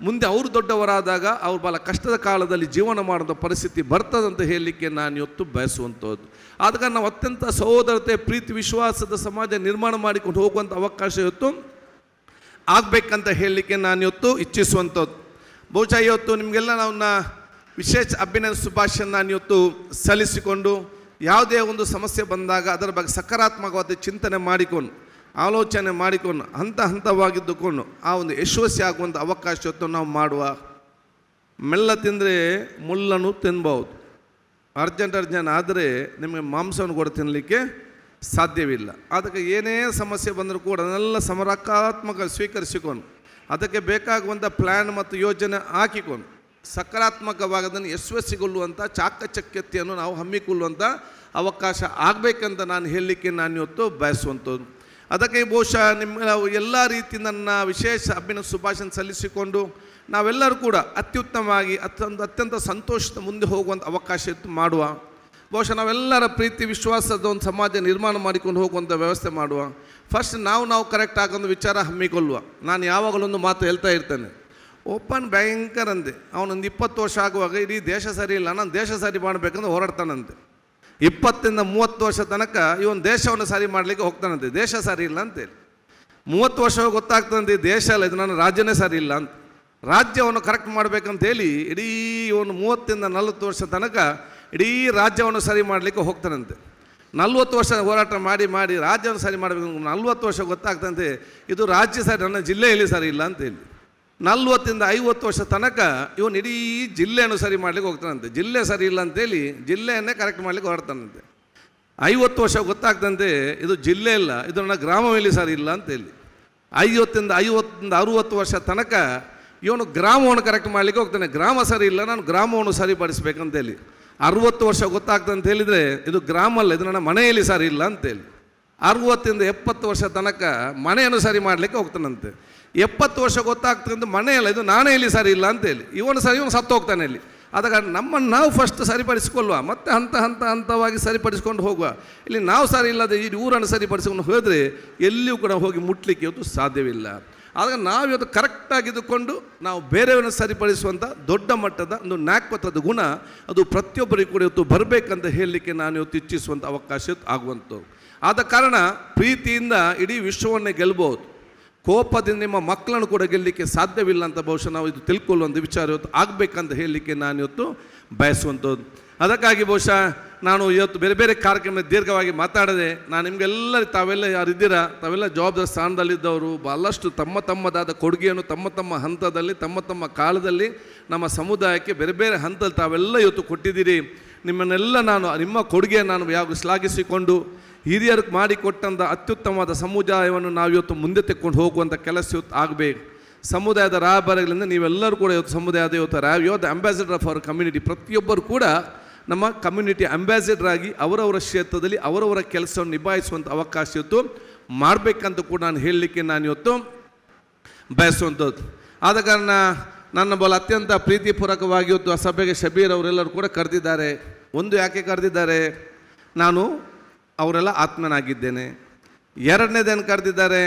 ಮುಂದೆ ಅವರು ದೊಡ್ಡವರಾದಾಗ ಅವ್ರು ಭಾಳ ಕಷ್ಟದ ಕಾಲದಲ್ಲಿ ಜೀವನ ಮಾಡೋಂಥ ಪರಿಸ್ಥಿತಿ ಬರ್ತದಂತ ಹೇಳಲಿಕ್ಕೆ ನಾನು ಇವತ್ತು ಬಯಸುವಂಥದ್ದು. ಆದ ಕಾರಣ ನಾವು ಅತ್ಯಂತ ಸಹೋದರತೆ ಪ್ರೀತಿ ವಿಶ್ವಾಸದ ಸಮಾಜ ನಿರ್ಮಾಣ ಮಾಡಿಕೊಂಡು ಹೋಗುವಂಥ ಅವಕಾಶ ಇವತ್ತು ಆಗಬೇಕಂತ ಹೇಳಲಿಕ್ಕೆ ನಾನು ಇವತ್ತು ಇಚ್ಛಿಸುವಂಥದ್ದು. ಬಹುಶಃ ಇವತ್ತು ನಿಮಗೆಲ್ಲ ನಾವನ್ನ ವಿಶೇಷ ಅಭಿನಂದನೆ ಶುಭಾಶಯ ನಾನು ಇವತ್ತು ಸಲ್ಲಿಸಿಕೊಂಡು ಯಾವುದೇ ಒಂದು ಸಮಸ್ಯೆ ಬಂದಾಗ ಅದರ ಬಗ್ಗೆ ಸಕಾರಾತ್ಮಕವಾದ ಚಿಂತನೆ ಮಾಡಿಕೊಂಡು ಆಲೋಚನೆ ಮಾಡಿಕೊಂಡು ಹಂತವಾಗಿದ್ದುಕೊಂಡು ಆ ಒಂದು ಯಶಸ್ವಿ ಆಗುವಂಥ ಅವಕಾಶ ಇವತ್ತು ನಾವು ಮಾಡುವ. ಮೆಲ್ಲ ತಿಂದರೆ ಮುಳ್ಳನ್ನು ತಿನ್ಬೋದು, ಅರ್ಜೆಂಟ್ ಆದರೆ ನಿಮಗೆ ಮಾಂಸವನ್ನು ಕೂಡ ತಿನ್ನಲಿಕ್ಕೆ ಸಾಧ್ಯವಿಲ್ಲ. ಅದಕ್ಕೆ ಏನೇ ಸಮಸ್ಯೆ ಬಂದರೂ ಕೂಡ ಅದನ್ನೆಲ್ಲ ಸಮರಾತ್ಮಕ ಸ್ವೀಕರಿಸಿಕೊಂಡು ಅದಕ್ಕೆ ಬೇಕಾಗುವಂಥ ಪ್ಲ್ಯಾನ್ ಮತ್ತು ಯೋಜನೆ ಹಾಕಿಕೊಂಡು ಸಕಾರಾತ್ಮಕವಾಗಿ ಅದನ್ನು ಯಶಸ್ವಿಗೊಳ್ಳುವಂಥ ಚಾಕಚಕ್ಯತೆಯನ್ನು ನಾವು ಹಮ್ಮಿಕೊಳ್ಳುವಂಥ ಅವಕಾಶ ಆಗಬೇಕಂತ ನಾನು ಹೇಳಲಿಕ್ಕೆ ನಾನು ಇವತ್ತು ಬಯಸುವಂಥದ್ದು. ಅದಕ್ಕೆ ಬಹುಶಃ ನಾವು ಎಲ್ಲ ರೀತಿಯಿಂದ ನನ್ನ ವಿಶೇಷ ಅಭಿನಂದನೆ ಶುಭಾಶಯ ಸಲ್ಲಿಸಿಕೊಂಡು ನಾವೆಲ್ಲರೂ ಕೂಡ ಅತ್ಯುತ್ತಮವಾಗಿ ಅತ್ಯಂತ ಸಂತೋಷದ ಮುಂದೆ ಹೋಗುವಂಥ ಅವಕಾಶ ಇತ್ತು ಮಾಡುವ. ಬಹುಶಃ ನಾವೆಲ್ಲರ ಪ್ರೀತಿ ವಿಶ್ವಾಸದ ಒಂದು ಸಮಾಜ ನಿರ್ಮಾಣ ಮಾಡಿಕೊಂಡು ಹೋಗುವಂಥ ವ್ಯವಸ್ಥೆ ಮಾಡುವ. ಫಸ್ಟ್ ನಾವು ಕರೆಕ್ಟ್ ಆಗೊಂದು ವಿಚಾರ ಹಮ್ಮಿಕೊಳ್ಳುವ. ನಾನು ಯಾವಾಗಲೊಂದು ಮಾತು ಹೇಳ್ತಾ ಇರ್ತೇನೆ, ಓಪನ್ ಭಯಂಕರ ಅಂದೆ ಅವನೊಂದು 20 ವರ್ಷ ಆಗುವಾಗ ಇಡೀ ದೇಶ ಸರಿ ಇಲ್ಲ, ನಾನು ದೇಶ ಸರಿ ಮಾಡಬೇಕಂದ್ರೆ ಹೋರಾಡ್ತಾನಂತೆ. 20-30 ವರ್ಷ ತನಕ ಇವನು ದೇಶವನ್ನು ಸರಿ ಮಾಡಲಿಕ್ಕೆ ಹೋಗ್ತಾನಂತೆ, ದೇಶ ಸರಿ ಇಲ್ಲ ಅಂತೇಳಿ. 30 ವರ್ಷ ಗೊತ್ತಾಗ್ತದಂತೆ ದೇಶ ಅಲ್ಲ, ಇದು ನನ್ನ ರಾಜ್ಯನೇ ಸರಿ ಇಲ್ಲ ಅಂತ. ರಾಜ್ಯವನ್ನು ಕರೆಕ್ಟ್ ಮಾಡಬೇಕಂತೇಳಿ ಇಡೀ ಇವನು 30-40 ವರ್ಷ ತನಕ ಇಡೀ ರಾಜ್ಯವನ್ನು ಸರಿ ಮಾಡಲಿಕ್ಕೆ ಹೋಗ್ತಾನಂತೆ. 40 ವರ್ಷ ಹೋರಾಟ ಮಾಡಿ ರಾಜ್ಯವನ್ನು ಸರಿ ಮಾಡಬೇಕು. 40 ವರ್ಷ ಗೊತ್ತಾಗ್ತಂತೆ ಇದು ರಾಜ್ಯ ಸರಿ, ನನ್ನ ಜಿಲ್ಲೆಯಲ್ಲಿ ಸರಿ ಇಲ್ಲ ಅಂತೇಳಿ. 40-50 ವರ್ಷ ತನಕ ಇವನು ಇಡೀ ಜಿಲ್ಲೆಯನ್ನು ಸರಿ ಮಾಡಲಿಕ್ಕೆ ಹೋಗ್ತಾನಂತೆ. ಜಿಲ್ಲೆ ಸರಿ ಇಲ್ಲ ಅಂತೇಳಿ ಜಿಲ್ಲೆಯನ್ನೇ ಕರೆಕ್ಟ್ ಮಾಡಲಿಕ್ಕೆ ಹೊರಡ್ತಾನಂತೆ. 50 ವರ್ಷ ಗೊತ್ತಾಗ್ತಂತೆ ಇದು ಜಿಲ್ಲೆ ಇಲ್ಲ, ಇದು ನನ್ನ ಗ್ರಾಮದಲ್ಲಿ ಸರಿ ಇಲ್ಲ ಅಂತೇಳಿ. 50-60 ವರ್ಷ ತನಕ ಇವನು ಗ್ರಾಮವನ್ನು ಕರೆಕ್ಟ್ ಮಾಡಲಿಕ್ಕೆ ಹೋಗ್ತಾನೆ, ಗ್ರಾಮ ಸರಿ ಇಲ್ಲ, ನಾನು ಗ್ರಾಮವನ್ನು ಸರಿಪಡಿಸ್ಬೇಕಂತೇಳಿ. 60 ವರ್ಷ ಗೊತ್ತಾಗ್ತಂತ ಹೇಳಿದರೆ ಇದು ಗ್ರಾಮ ಅಲ್ಲ, ಇದು ನನ್ನ ಮನೆಯಲ್ಲಿ ಸರಿ ಇಲ್ಲ ಅಂತೇಳಿ. 60-70 ವರ್ಷ ತನಕ ಮನೆಯನ್ನು ಸರಿ ಮಾಡಲಿಕ್ಕೆ ಹೋಗ್ತಾನಂತೆ. 70 ವರ್ಷ ಗೊತ್ತಾಗ್ತಂತ ಮನೆಯಲ್ಲ, ಇದು ನಾನೇ ಇಲ್ಲಿ ಸರಿ ಇಲ್ಲ ಅಂತೇಳಿ. ಇವನು ಸತ್ತು ಹೋಗ್ತಾನೆ ಇಲ್ಲಿ. ಆದಾಗ ನಮ್ಮನ್ನು ನಾವು ಫಸ್ಟ್ ಸರಿಪಡಿಸಿಕೊಳ್ಳುವ, ಮತ್ತೆ ಹಂತವಾಗಿ ಸರಿಪಡಿಸ್ಕೊಂಡು ಹೋಗುವ. ಇಲ್ಲಿ ನಾವು ಸರಿ ಇಲ್ಲದೆ ಈ ಊರನ್ನು ಸರಿಪಡಿಸ್ಕೊಂಡು ಹೋದರೆ ಎಲ್ಲಿಯೂ ಕೂಡ ಹೋಗಿ ಮುಟ್ಲಿಕ್ಕೆ ಇವತ್ತು ಸಾಧ್ಯವಿಲ್ಲ. ಆದಾಗ ನಾವು ಇವತ್ತು ಕರೆಕ್ಟಾಗಿದ್ದುಕೊಂಡು ನಾವು ಬೇರೆಯವರನ್ನು ಸರಿಪಡಿಸುವಂಥ ದೊಡ್ಡ ಮಟ್ಟದ ಒಂದು ನ್ಯಾಕ್ಪಥದ ಗುಣ ಅದು ಪ್ರತಿಯೊಬ್ಬರಿಗೂ ಕೂಡ ಇವತ್ತು ಬರಬೇಕಂತ ಹೇಳಲಿಕ್ಕೆ ನಾನು ಇವತ್ತು ಇಚ್ಛಿಸುವಂಥ ಅವಕಾಶ ಆಗುವಂಥದ್ದು. ಆದ ಕಾರಣ ಪ್ರೀತಿಯಿಂದ ಇಡೀ ವಿಶ್ವವನ್ನೇ ಗೆಲ್ಬೋದು, ಕೋಪದಿಂದ ನಿಮ್ಮ ಮಕ್ಕಳನ್ನು ಕೂಡ ಗೆಲ್ಲಲಿಕ್ಕೆ ಸಾಧ್ಯವಿಲ್ಲ ಅಂತ ಬಹುಶಃ ನಾವು ಇದು ತಿಳ್ಕೊಳ್ಳುವಂಥ ವಿಚಾರ ಇವತ್ತು ಆಗಬೇಕಂತ ಹೇಳಲಿಕ್ಕೆ ನಾನು ಇವತ್ತು ಬಯಸುವಂಥದ್ದು. ಅದಕ್ಕಾಗಿ ಬಹುಶಃ ನಾನು ಇವತ್ತು ಬೇರೆ ಬೇರೆ ಕಾರ್ಯಕ್ರಮ ದೀರ್ಘವಾಗಿ ಮಾತಾಡದೆ ನಾನು ನಿಮಗೆಲ್ಲ ತಾವೆಲ್ಲ ಯಾರಿದ್ದೀರಾ ತಾವೆಲ್ಲ ಜವಾಬ್ದಾರಿ ಸ್ಥಾನದಲ್ಲಿದ್ದವರು ಭಾಳಷ್ಟು ತಮ್ಮದಾದ ಕೊಡುಗೆಯನ್ನು ತಮ್ಮ ಹಂತದಲ್ಲಿ ತಮ್ಮ ಕಾಲದಲ್ಲಿ ನಮ್ಮ ಸಮುದಾಯಕ್ಕೆ ಬೇರೆ ಬೇರೆ ಹಂತದಲ್ಲಿ ತಾವೆಲ್ಲ ಇವತ್ತು ಕೊಟ್ಟಿದ್ದೀರಿ. ನಿಮ್ಮನ್ನೆಲ್ಲ ನಿಮ್ಮ ಕೊಡುಗೆ ನಾನು ಯಾವಾಗ ಶ್ಲಾಘಿಸಿಕೊಂಡು ಹಿರಿಯರು ಮಾಡಿಕೊಟ್ಟಂಥ ಅತ್ಯುತ್ತಮವಾದ ಸಮುದಾಯವನ್ನು ನಾವು ಇವತ್ತು ಮುಂದೆ ತೆಕ್ಕೊಂಡು ಹೋಗುವಂಥ ಕೆಲಸ ಇವತ್ತು ಆಗಬೇಕು. ಸಮುದಾಯದ ರಾಯಭಾರಿಗಳಿಂದ ನೀವೆಲ್ಲರೂ ಕೂಡ ಇವತ್ತು ಸಮುದಾಯದ ಇವತ್ತು ಅಂಬಾಸಿಡರ್ ಆಫ್ ಅವರ್ ಕಮ್ಯುನಿಟಿ, ಪ್ರತಿಯೊಬ್ಬರು ಕೂಡ ನಮ್ಮ ಕಮ್ಯುನಿಟಿ ಅಂಬಾಸಿಡರ್ ಆಗಿ ಅವರವರ ಕ್ಷೇತ್ರದಲ್ಲಿ ಅವರವರ ಕೆಲಸವನ್ನು ನಿಭಾಯಿಸುವಂಥ ಅವಕಾಶ ಇವತ್ತು ಮಾಡಬೇಕಂತ ಕೂಡ ನಾನು ಹೇಳಲಿಕ್ಕೆ ನಾನು ಇವತ್ತು ಬಯಸುವಂಥದ್ದು. ಆದ ಕಾರಣ ನನ್ನ ಬಲ ಅತ್ಯಂತ ಪ್ರೀತಿಪೂರ್ವಕವಾಗಿ ಇವತ್ತು ಆ ಸಭೆಗೆ ಶಬೀರ್ ಅವರೆಲ್ಲರೂ ಕೂಡ ಕರೆದಿದ್ದಾರೆ. ಒಂದು ಯಾಕೆ ಕರೆದಿದ್ದಾರೆ, ನಾನು ಅವರೆಲ್ಲ ಆತ್ಮನಾಗಿದ್ದೇನೆ. ಎರಡನೇದೇನು ಕರೆದಿದ್ದಾರೆ,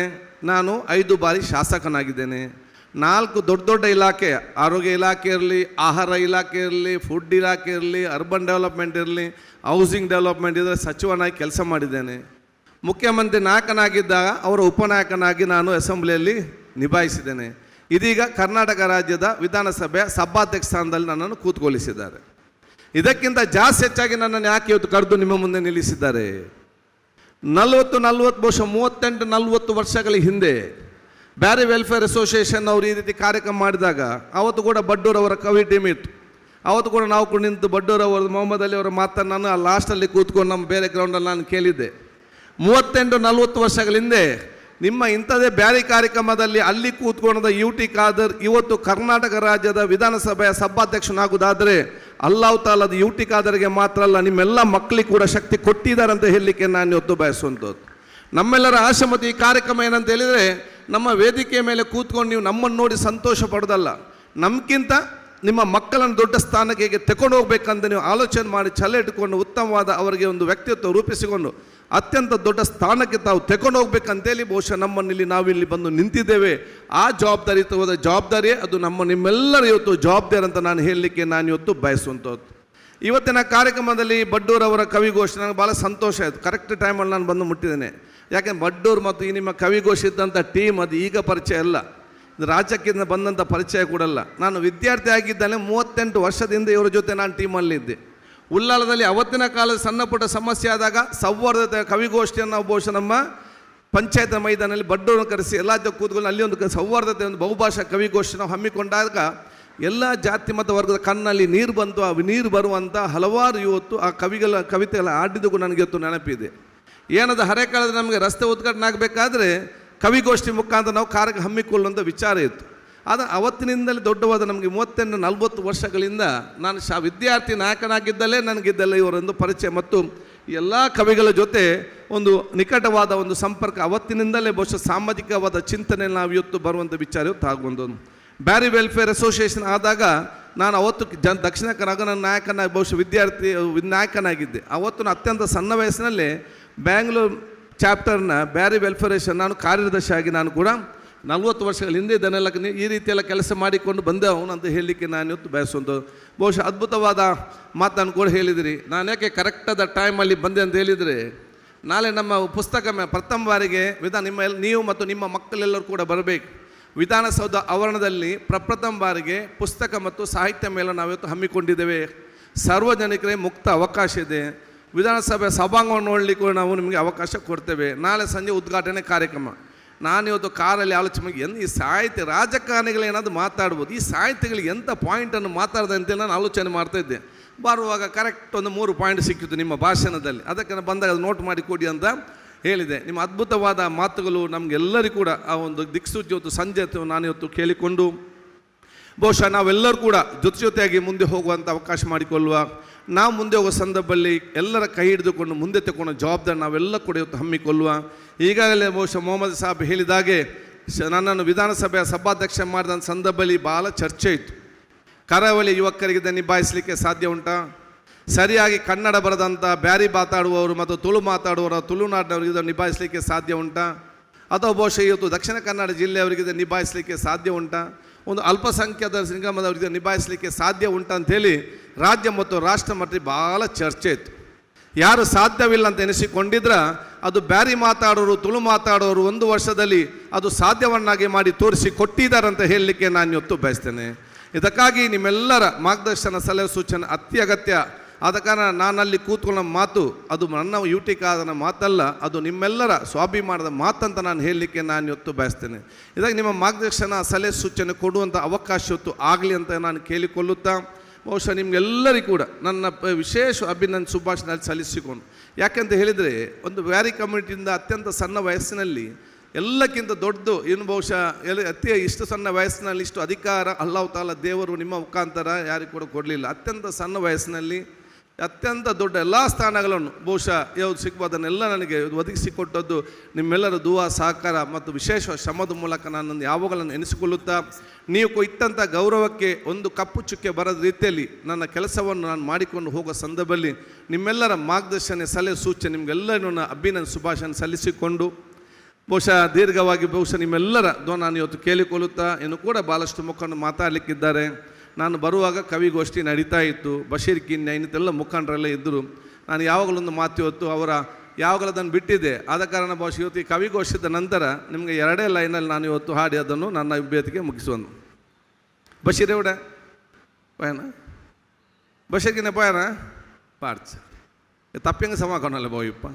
ನಾನು 5 ಬಾರಿ ಶಾಸಕನಾಗಿದ್ದೇನೆ. 4 ದೊಡ್ಡ ದೊಡ್ಡ ಇಲಾಖೆ, ಆರೋಗ್ಯ ಇಲಾಖೆ ಇರಲಿ, ಆಹಾರ ಇಲಾಖೆ ಇರಲಿ, ಫುಡ್ ಇಲಾಖೆ ಇರಲಿ, ಅರ್ಬನ್ ಡೆವಲಪ್ಮೆಂಟ್ ಇರಲಿ, ಹೌಸಿಂಗ್ ಡೆವಲಪ್ಮೆಂಟ್ ಇದರ ಸಚಿವನಾಗಿ ಕೆಲಸ ಮಾಡಿದ್ದೇನೆ. ಮುಖ್ಯಮಂತ್ರಿ ನಾಯಕನಾಗಿದ್ದಾಗ ಅವರ ಉಪನಾಯಕನಾಗಿ ನಾನು ಅಸೆಂಬ್ಲಿಯಲ್ಲಿ ನಿಭಾಯಿಸಿದ್ದೇನೆ. ಇದೀಗ ಕರ್ನಾಟಕ ರಾಜ್ಯದ ವಿಧಾನಸಭೆಯ ಸಭಾಧ್ಯಕ್ಷ ಸ್ಥಾನದಲ್ಲಿ ನನ್ನನ್ನು ಕೂತ್ಕೊಳ್ಳಿಸಿದ್ದಾರೆ. ಇದಕ್ಕಿಂತ ಜಾಸ್ತಿ ಹೆಚ್ಚಾಗಿ ನನ್ನನ್ನು ಯಾಕೆ ಇವತ್ತು ಕರೆದು ನಿಮ್ಮ ಮುಂದೆ ನಿಲ್ಲಿಸಿದ್ದಾರೆ? 40 ಬಹುಶಃ 38-40 ವರ್ಷಗಳ ಹಿಂದೆ ಬ್ಯಾರಿ ವೆಲ್ಫೇರ್ ಅಸೋಸಿಯೇಷನ್ ಅವರು ಈ ರೀತಿ ಕಾರ್ಯಕ್ರಮ ಮಾಡಿದಾಗ ಅವತ್ತು ಕೂಡ ಬಡ್ಡೂರವರ ಕವಿ ಟೀಮ್ ಇತ್ತು. ಅವತ್ತು ಕೂಡ ನಾವು ಕೂಡ ನಿಂತು ಬಡ್ಡೂರವರು ಮೊಹಮ್ಮದ್ ಅಲಿ ಅವರ ಮಾತನ್ನು ನಾನು ಆ ಲಾಸ್ಟಲ್ಲಿ ಕೂತ್ಕೊಂಡು ನಮ್ಮ ಬೇರೆ ಗ್ರೌಂಡಲ್ಲಿ ನಾನು ಕೇಳಿದ್ದೆ. 38-40 ವರ್ಷಗಳ ಹಿಂದೆ ನಿಮ್ಮ ಇಂಥದೇ ಬ್ಯಾರಿ ಕಾರ್ಯಕ್ರಮದಲ್ಲಿ ಅಲ್ಲಿ ಕೂತ್ಕೊಂಡ UT ಖಾದರ್ ಇವತ್ತು ಕರ್ನಾಟಕ ರಾಜ್ಯದ ವಿಧಾನಸಭೆಯ ಸಭಾಧ್ಯಕ್ಷನಾಗುವುದಾದರೆ ಅಲ್ಲಾಹ್ ತಾಲಾ ಅದು UT ಖಾದರ್ಗೆ ಮಾತ್ರ ಅಲ್ಲ, ನಿಮ್ಮೆಲ್ಲ ಮಕ್ಕಳಿಗೆ ಕೂಡ ಶಕ್ತಿ ಕೊಟ್ಟಿದ್ದಾರೆ ಅಂತ ಹೇಳಲಿಕ್ಕೆ ನಾನು ಇವತ್ತು ಬಯಸುವಂಥದ್ದು. ನಮ್ಮೆಲ್ಲರ ಆಶೆ ಮತ್ತು ಈ ಕಾರ್ಯಕ್ರಮ ಏನಂತ ಹೇಳಿದರೆ, ನಮ್ಮ ವೇದಿಕೆಯ ಮೇಲೆ ಕೂತ್ಕೊಂಡು ನೀವು ನಮ್ಮನ್ನು ನೋಡಿ ಸಂತೋಷ ಪಡೋದಲ್ಲ, ನಮಗಿಂತ ನಿಮ್ಮ ಮಕ್ಕಳನ್ನು ದೊಡ್ಡ ಸ್ಥಾನಕ್ಕೆ ಹೇಗೆ ತಗೊಂಡು ಹೋಗ್ಬೇಕಂತ ನೀವು ಆಲೋಚನೆ ಮಾಡಿ ಛಲ ಇಟ್ಟುಕೊಂಡು ಉತ್ತಮವಾದ ಅವರಿಗೆ ಒಂದು ವ್ಯಕ್ತಿತ್ವ ರೂಪಿಸಿಕೊಂಡು ಅತ್ಯಂತ ದೊಡ್ಡ ಸ್ಥಾನಕ್ಕೆ ತಾವು ತಗೊಂಡು ಹೋಗ್ಬೇಕಂತೇಳಿ ಬಹುಶಃ ನಮ್ಮನ್ನಿಲ್ಲಿ ನಾವಿಲ್ಲಿ ಬಂದು ನಿಂತಿದ್ದೇವೆ. ಆ ಜವಾಬ್ದಾರಿಯುತವಾದ ಜವಾಬ್ದಾರಿ ಅದು ನಿಮ್ಮೆಲ್ಲರ ಇವತ್ತು ಜವಾಬ್ದಾರಿ ಅಂತ ನಾನು ಹೇಳಲಿಕ್ಕೆ ನಾನು ಇವತ್ತು ಬಯಸುವಂಥದ್ದು. ಇವತ್ತಿನ ಕಾರ್ಯಕ್ರಮದಲ್ಲಿ ಬಡ್ಡೂರವರ ಕವಿಗೋಷ್ಠಿ ನನಗೆ ಭಾಳ ಸಂತೋಷ ಆಯಿತು. ಕರೆಕ್ಟ್ ಟೈಮಲ್ಲಿ ನಾನು ಬಂದು ಮುಟ್ಟಿದ್ದೇನೆ. ಯಾಕೆಂದ್ರೆ ಬಡ್ಡೂರು ಮತ್ತು ಈ ನಿಮ್ಮ ಕವಿಗೋಷ್ಠಿ ಇದ್ದಂಥ ಟೀಮ್ ಅದು ಈಗ ಪರಿಚಯ ಅಲ್ಲ, ರಾಜ್ಯಕ್ಕಿಂತ ಬಂದಂಥ ಪರಿಚಯ ಕೂಡಲ್ಲ. ನಾನು ವಿದ್ಯಾರ್ಥಿ ಆಗಿದ್ದಾನೆ 38 ವರ್ಷದಿಂದ ಇವರ ಜೊತೆ ನಾನು ಟೀಮಲ್ಲಿದ್ದೆ. ಉಳ್ಳಾಲದಲ್ಲಿ ಅವತ್ತಿನ ಕಾಲದ ಸಣ್ಣ ಪುಟ್ಟ ಸಮಸ್ಯೆ ಆದಾಗ ಸೌಹಾರ್ದತೆ ಕವಿಗೋಷ್ಠಿಯನ್ನು ನಾವು ಬಹುಶಃ ನಮ್ಮ ಪಂಚಾಯತ್ ಮೈದಾನದಲ್ಲಿ ಬಡ್ಡೂರನ್ನು ಕರೆಸಿ ಎಲ್ಲ ಕೂತ್ಕೊಂಡು ಅಲ್ಲಿ ಒಂದು ಸೌಹಾರ್ದತೆ ಒಂದು ಬಹುಭಾಷಾ ಕವಿಗೋಷ್ಠಿ ನಾವು ಹಮ್ಮಿಕೊಂಡಾಗ ಎಲ್ಲ ಜಾತಿ ಮತ್ತು ವರ್ಗದ ಕಣ್ಣಲ್ಲಿ ನೀರು ಬಂತು. ಆ ನೀರು ಬರುವಂಥ ಹಲವಾರು ಇವತ್ತು ಆ ಕವಿತೆಗಳ ಆಡಿದ್ದು ನನಗೆ ಇವತ್ತು ನೆನಪಿದೆ. ಏನದು ಹರೆಕಾಲದ ನಮಗೆ ರಸ್ತೆ ಉದ್ಘಾಟನೆ ಆಗಬೇಕಾದ್ರೆ ಕವಿಗೋಷ್ಠಿ ಮುಖಾಂತರ ನಾವು ಕಾರ್ಯ ಹಮ್ಮಿಕೊಳ್ಳುವಂಥ ವಿಚಾರ ಇತ್ತು. ಆದರೆ ಅವತ್ತಿನಿಂದಲೇ ದೊಡ್ಡವಾದ ನಮಗೆ 38-40 ವರ್ಷಗಳಿಂದ ನಾನು ವಿದ್ಯಾರ್ಥಿ ನಾಯಕನಾಗಿದ್ದಲೇ ನನಗಿದ್ದಲ್ಲ ಇವರೊಂದು ಪರಿಚಯ ಮತ್ತು ಎಲ್ಲ ಕವಿಗಳ ಜೊತೆ ಒಂದು ನಿಕಟವಾದ ಒಂದು ಸಂಪರ್ಕ ಅವತ್ತಿನಿಂದಲೇ ಬಹುಶಃ ಸಾಮಾಜಿಕವಾದ ಚಿಂತನೆ ನಾವು ಇವತ್ತು ಬರುವಂಥ ವಿಚಾರ ಇವತ್ತು ಆಗುವಂಥದ್ದು. ಬ್ಯಾರಿ ವೆಲ್ಫೇರ್ ಅಸೋಸಿಯೇಷನ್ ಆದಾಗ ನಾನು ಅವತ್ತು ದಕ್ಷಿಣ ಕನ್ನಡ ನಾಯಕನಾಗಿ ಬಹುಶಃ ವಿದ್ಯಾರ್ಥಿ ನಾಯಕನಾಗಿದ್ದೆ. ಅವತ್ತು ಅತ್ಯಂತ ಸಣ್ಣ ವಯಸ್ಸಿನಲ್ಲೇ ಬ್ಯಾಂಗ್ಳೂರು ಚಾಪ್ಟರ್ನ ಬ್ಯಾರಿ ವೆಲ್ಫೇರೇಷನ್ ನಾನು ಕಾರ್ಯದರ್ಶಿಯಾಗಿ ನಾನು ಕೂಡ 40 ವರ್ಷಗಳ ಹಿಂದೆ ಇದನ್ನೆಲ್ಲ ಈ ರೀತಿಯೆಲ್ಲ ಕೆಲಸ ಮಾಡಿಕೊಂಡು ಬಂದೆ ಅವನು ಅಂತ ಹೇಳಲಿಕ್ಕೆ ನಾನು ಇವತ್ತು ಬಯಸುವಂಥದ್ದು. ಬಹುಶಃ ಅದ್ಭುತವಾದ ಮಾತನ್ನು ಕೂಡ ಹೇಳಿದಿರಿ. ನಾನು ಯಾಕೆ ಕರೆಕ್ಟಾದ ಟೈಮಲ್ಲಿ ಬಂದೆ ಅಂತ ಹೇಳಿದರೆ, ನಾಳೆ ನಮ್ಮ ಪುಸ್ತಕ ಪ್ರಥಮ ಬಾರಿಗೆ ನೀವು ಮತ್ತು ನಿಮ್ಮ ಮಕ್ಕಳೆಲ್ಲರೂ ಕೂಡ ಬರಬೇಕು. ವಿಧಾನಸೌಧ ಆವರಣದಲ್ಲಿ ಪ್ರಪ್ರಥಮ ಬಾರಿಗೆ ಪುಸ್ತಕ ಮತ್ತು ಸಾಹಿತ್ಯ ಮೇಳ ನಾವಿವತ್ತು ಹಮ್ಮಿಕೊಂಡಿದ್ದೇವೆ. ಸಾರ್ವಜನಿಕರಿಗೆ ಮುಕ್ತ ಅವಕಾಶ ಇದೆ. ವಿಧಾನಸಭೆ ಸಭಾಂಗಣ ನೋಡಲಿಕ್ಕೂ ನಾವು ನಿಮಗೆ ಅವಕಾಶ ಕೊಡ್ತೇವೆ. ನಾಳೆ ಸಂಜೆ ಉದ್ಘಾಟನೆ ಕಾರ್ಯಕ್ರಮ. ನಾನಿವತ್ತು ಕಾರಲ್ಲಿ ಆಲೋಚನೆ ಮಾಡಿ ಈ ಸಾಹಿತ್ಯ ರಾಜಕಾರಣಿಗಳೇನಾದರೂ ಮಾತಾಡ್ಬೋದು, ಈ ಸಾಹಿತ್ಯಗಳಿಗೆ ಎಂಥ ಪಾಯಿಂಟನ್ನು ಮಾತಾಡಿದೆ ಅಂತೇಳಿ ನಾನು ಆಲೋಚನೆ ಮಾಡ್ತಾಯಿದ್ದೆ. ಬರುವಾಗ ಕರೆಕ್ಟ್ ಒಂದು 3 ಪಾಯಿಂಟ್ ಸಿಕ್ಕಿತ್ತು ನಿಮ್ಮ ಭಾಷಣದಲ್ಲಿ. ಅದಕ್ಕೆ ನಾನು ಬಂದಾಗ ಅದು ನೋಟ್ ಮಾಡಿ ಕೊಡಿ ಅಂತ ಹೇಳಿದೆ. ನಿಮ್ಮ ಅದ್ಭುತವಾದ ಮಾತುಗಳು ನಮಗೆಲ್ಲರಿಗೂ ಕೂಡ ಆ ಒಂದು ದಿಕ್ಸೂಚಿ ಇವತ್ತು ಸಂಜೆ ನಾನಿವತ್ತು ಕೇಳಿಕೊಂಡು ಬಹುಶಃ ನಾವೆಲ್ಲರೂ ಕೂಡ ಜೊತೆಯಾಗಿ ಮುಂದೆ ಹೋಗುವಂಥ ಅವಕಾಶ ಮಾಡಿಕೊಳ್ಳುವ, ನಾವು ಮುಂದೆ ಹೋಗೋ ಸಂದರ್ಭದಲ್ಲಿ ಎಲ್ಲರ ಕೈ ಹಿಡಿದುಕೊಂಡು ಮುಂದೆ ತಗೊಂಡ ಜವಾಬ್ದಾರಿ ನಾವೆಲ್ಲ ಕೂಡ ಇವತ್ತು ಹಮ್ಮಿಕೊಳ್ಳುವ. ಈಗಾಗಲೇ ಬಹುಶಃ ಮೊಹಮ್ಮದ್ ಸಾಬ್ ಹೇಳಿದಾಗೆ ನನ್ನನ್ನು ವಿಧಾನಸಭೆಯ ಸಭಾಧ್ಯಕ್ಷ ಮಾಡಿದ ಸಂದರ್ಭದಲ್ಲಿ ಭಾಳ ಚರ್ಚೆ ಇತ್ತು. ಕರಾವಳಿ ಯುವಕರಿಗೆ ನಿಭಾಯಿಸಲಿಕ್ಕೆ ಸಾಧ್ಯ ಉಂಟಾ? ಸರಿಯಾಗಿ ಕನ್ನಡ ಬರದಂಥ ಬ್ಯಾರಿ ಮಾತಾಡುವವರು ಮತ್ತು ತುಳು ಮಾತಾಡುವವರು ತುಳುನಾಡಿನವರಿಗೆ ಇದನ್ನು ನಿಭಾಯಿಸಲಿಕ್ಕೆ ಸಾಧ್ಯ ಉಂಟಾ? ಅಥವಾ ಬಹುಶಃ ಇವತ್ತು ದಕ್ಷಿಣ ಕನ್ನಡ ಜಿಲ್ಲೆಯವರಿಗೆ ಇದನ್ನು ನಿಭಾಯಿಸಲಿಕ್ಕೆ ಸಾಧ್ಯ ಉಂಟಾ? ಒಂದು ಅಲ್ಪಸಂಖ್ಯಾತ ನಿಗಮದವರಿಗೆ ನಿಭಾಯಿಸಲಿಕ್ಕೆ ಸಾಧ್ಯ ಉಂಟು ಅಂಥೇಳಿ ರಾಜ್ಯ ಮತ್ತು ರಾಷ್ಟ್ರ ಮಟ್ಟದಲ್ಲಿ ಭಾಳ ಚರ್ಚೆ ಇತ್ತು. ಯಾರು ಸಾಧ್ಯವಿಲ್ಲ ಅಂತ ಎನಿಸಿಕೊಂಡಿದ್ರೆ ಅದು ಬ್ಯಾರಿ ಮಾತಾಡೋರು ತುಳು ಮಾತಾಡೋರು 1 ವರ್ಷದಲ್ಲಿ ಅದು ಸಾಧ್ಯವನ್ನಾಗಿ ಮಾಡಿ ತೋರಿಸಿ ಕೊಟ್ಟಿದ್ದಾರೆ ಅಂತ ಹೇಳಲಿಕ್ಕೆ ನಾನು ಇವತ್ತು ಬಯಸ್ತೇನೆ. ಇದಕ್ಕಾಗಿ ನಿಮ್ಮೆಲ್ಲರ ಮಾರ್ಗದರ್ಶನ ಸಲಹೆ ಸೂಚನೆ ಅತ್ಯಗತ್ಯ. ಆದ ಕಾರಣ ನಾನಲ್ಲಿ ಕೂತ್ಕೊಳ್ಳೋ ಮಾತು ಅದು ನನ್ನ UT ಖಾದರ್ನ ಮಾತಲ್ಲ, ಅದು ನಿಮ್ಮೆಲ್ಲರ ಸ್ವಾಭಿಮಾನದ ಮಾತಂತ ನಾನು ಹೇಳಲಿಕ್ಕೆ ನಾನು ಇವತ್ತು ಬಯಸ್ತೇನೆ. ಇದಾಗಿ ನಿಮ್ಮ ಮಾರ್ಗದರ್ಶನ ಸಲಹೆ ಸೂಚನೆ ಕೊಡುವಂಥ ಅವಕಾಶ ಇವತ್ತು ಆಗಲಿ ಅಂತ ನಾನು ಕೇಳಿಕೊಳ್ಳುತ್ತಾ ಬಹುಶಃ ನಿಮಗೆಲ್ಲರಿಗೂ ಕೂಡ ನನ್ನ ವಿಶೇಷ ಅಭಿನಂದನೆ ಶುಭಾಶಯ ಸಲ್ಲಿಸಿಕೊಂಡು, ಯಾಕೆಂತ ಹೇಳಿದರೆ ಒಂದು ಬ್ಯಾರಿ ಕಮ್ಯುನಿಟಿಯಿಂದ ಅತ್ಯಂತ ಸಣ್ಣ ವಯಸ್ಸಿನಲ್ಲಿ ಎಲ್ಲಕ್ಕಿಂತ ದೊಡ್ಡದು ಇನ್ನು ಬಹುಶಃ ಅತಿ ಇಷ್ಟು ಸಣ್ಣ ವಯಸ್ಸಿನಲ್ಲಿ ಇಷ್ಟು ಅಧಿಕಾರ ಅಲ್ಲಾಹ್ ತಾಲಾ ದೇವರು ನಿಮ್ಮ ಮುಖಾಂತರ ಯಾರಿಗೂ ಕೂಡ ಕೊಡಲಿಲ್ಲ. ಅತ್ಯಂತ ಸಣ್ಣ ವಯಸ್ಸಿನಲ್ಲಿ ಅತ್ಯಂತ ದೊಡ್ಡ ಎಲ್ಲ ಸ್ಥಾನಗಳನ್ನು ಬಹುಶಃ ಯಾವುದು ಸಿಗ್ಬೋದನ್ನೆಲ್ಲ ನನಗೆ ಒದಗಿಸಿಕೊಟ್ಟದ್ದು ನಿಮ್ಮೆಲ್ಲರ ದುವಾ ಸಹಕಾರ ಮತ್ತು ವಿಶೇಷ ಶ್ರಮದ ಮೂಲಕ ನಾನು ಯಾವಾಗಲನ್ನು ಎನಿಸಿಕೊಳ್ಳುತ್ತಾ ನೀವು ಇಟ್ಟಂಥ ಗೌರವಕ್ಕೆ ಒಂದು ಕಪ್ಪು ಚುಕ್ಕೆ ಬರದ ರೀತಿಯಲ್ಲಿ ನನ್ನ ಕೆಲಸವನ್ನು ನಾನು ಮಾಡಿಕೊಂಡು ಹೋಗೋ ಸಂದರ್ಭದಲ್ಲಿ ನಿಮ್ಮೆಲ್ಲರ ಮಾರ್ಗದರ್ಶನ ಸಲಹೆ ಸೂಚನೆ ನಿಮಗೆಲ್ಲರೂ ಅಭಿನಂದನೆ ಶುಭಾಶಯ ಸಲ್ಲಿಸಿಕೊಂಡು ಬಹುಶಃ ದೀರ್ಘವಾಗಿ ಬಹುಶಃ ನಿಮ್ಮೆಲ್ಲರ ನಾನು ಇವತ್ತು ಕೇಳಿಕೊಳ್ಳುತ್ತಾ ಇನ್ನು ಕೂಡ ಭಾಳಷ್ಟು ಮುಖಂಡರು ಮಾತಾಡಲಿಕ್ಕಿದ್ದಾರೆ. ನಾನು ಬರುವಾಗ ಕವಿಗೋಷ್ಠಿ ನಡೀತಾ ಇತ್ತು, ಬಶೀರ್ ಕಿನ್ಯ ಇನ್ನಿತೆಲ್ಲ ಮುಖಂಡರೆಲ್ಲ ಇದ್ದರು. ನಾನು ಯಾವಾಗಲೊಂದು ಮಾತು ಇವತ್ತು ಅವರ ಯಾವಾಗಲೂ ಅದನ್ನು ಬಿಟ್ಟಿದ್ದೆ. ಆದ ಕಾರಣ ಬಹುಶಃ ಇವತ್ತು ಈ ಕವಿಗೋಷ್ಠಿದ ನಂತರ ನಿಮಗೆ 2 ಲೈನಲ್ಲಿ ನಾನು ಇವತ್ತು ಹಾಡಿ ಅದನ್ನು ನನ್ನ ಅಭ್ಯರ್ಥಿಗೆ ಮುಗಿಸುವನು. ಬಶೀರ್ ಎವಡೆ ಪಯಣ ಬಶೀರ್ಗಿನ ಪಯಣ ಪಾಡ್ಸ ತಪ್ಪಂಗೆ ಸಮಾಕೊಂಡಲ್ಲ ಬೋಯಪ್ಪ.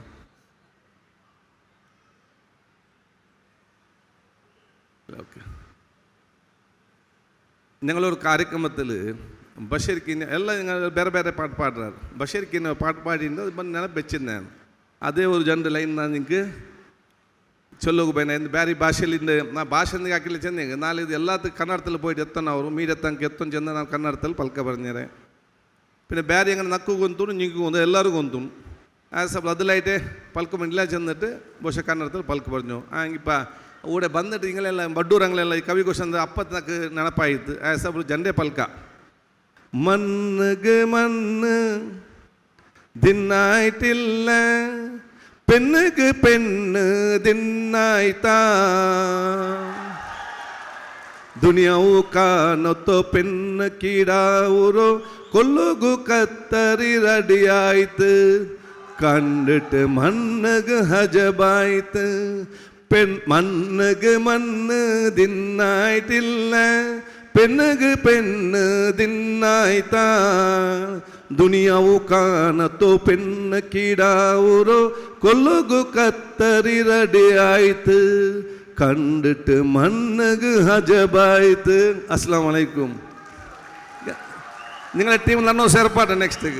ഓക്കെ, ഞങ്ങളൊരു കാര്യക്രമത്തിൽ ബഷീർ കിന്ന എല്ലാം ഞങ്ങൾ ಬೇರೆ ಬೇರೆ ಪಾಠ ಪಾಡ್ರಾರು. ಬಶೀರ್ ಕಿನ್ನ ಪಾಠ ಪಾಡಿಂದ ಅದು ಬಂದು ನೆನಪು ಬೆಚ್ಚಿದ್ದು ನಾನು. ಅದೇ ಒಂದು ಜನರ ಲೈನ್ ನಾನು ನಿಂಗೆ ಚೊಲ್ಲೋಗು ಬೈನ ಬೇರೆ ಭಾಷೆಯಲ್ಲಿಂದ ನಾ ಭಾಷೆಂದಿಗೆ ಹಾಕಿಲ್ಲ ಚೆಂದ ನಾಳೆ ಇದು ಎಲ್ಲದಕ್ಕೆ ಕನ್ನಡದಲ್ಲಿ போயிட்டு ಎತ್ತನ ಅವರು ಮೀಡೆತ್ತಂಗೆ ಎತ್ತೊಂದು ಚೆಂದ ನಾನು ಕನ್ನಡದಲ್ಲಿ ಪಲ್ಕ ಬರ್ತಾರೆ. പിന്നെ ಬೇರೆ ಹೆಂಗೆ ನಕ್ಕು ಗೊಂತು ನಿಂಗೂ ಒಂದು ಎಲ್ಲರೂ ಗೊಂತು ಸ್ವಲ್ಪ ಅದಲಾಯ್ಟೆ ಪಲ್ಕ ಮಂಡಿಲ್ಲ ಚೆಂದಿಟ್ಟು ಬಹುಶಃ ಕನ್ನಡದಲ್ಲಿ ಪಲ್ಕ ಬರ್ഞ്ഞു. ಹಂಗಿಪ್ಪ ಊಡೆ ಬಂದಿಟ್ಟು ಹಿಂಗಳೆಲ್ಲ ಬಡ್ಡೂರಂಗಳೆಲ್ಲ ಈ ಕವಿಗೋಷ್ಠಿ ಅಂದ್ರೆ 40 ನೆನಪಾಯಿತು. ಸ್ವಲ್ಪ ಜಂಡೆ ಪಲ್ಕ ಮನ್ಗೆ ಮಣ್ಣು ದಿನ್ನಾಯ್ತಿಲ್ಲ പെണ്ണുക്ക് പെണ്ണ് ദിന്നായിത്താ ദുനിയാവു കാനൊത്തോ പെണ്ണ് കീടാവൂരോ കൊല്ലുകു കത്തറി റെഡിയായിത്ത് കണ്ടിട്ട് മണ്ണുക്ക് ഹജബായിത്ത് മണ്ണുക്ക് മണ്ണ് ദിന്നായിട്ടില്ല പെണ്ണുക്ക് പെണ്ണ് ദിന്നായിത്താ ದುನಿಯಾವು ಕಾಣತೋ ಪೆನ್ನ ಕೀಡಾವೂರೋ ಕೊಲ್ಲುಗು ಕತ್ತರಿ ರೆಡಿ ಆಯ್ತು ಕಂಡಿಟ್ಟು ಮಣ್ಣಗೆ ಹಜಬಾಯ್ತು. ಅಸ್ಸಲಾಂ ವಲೈಕುಂ. നിങ്ങളെ ടീമിൽ നന്നോ ചേർപ്പാട്ടെ നെക്സ്റ്റ്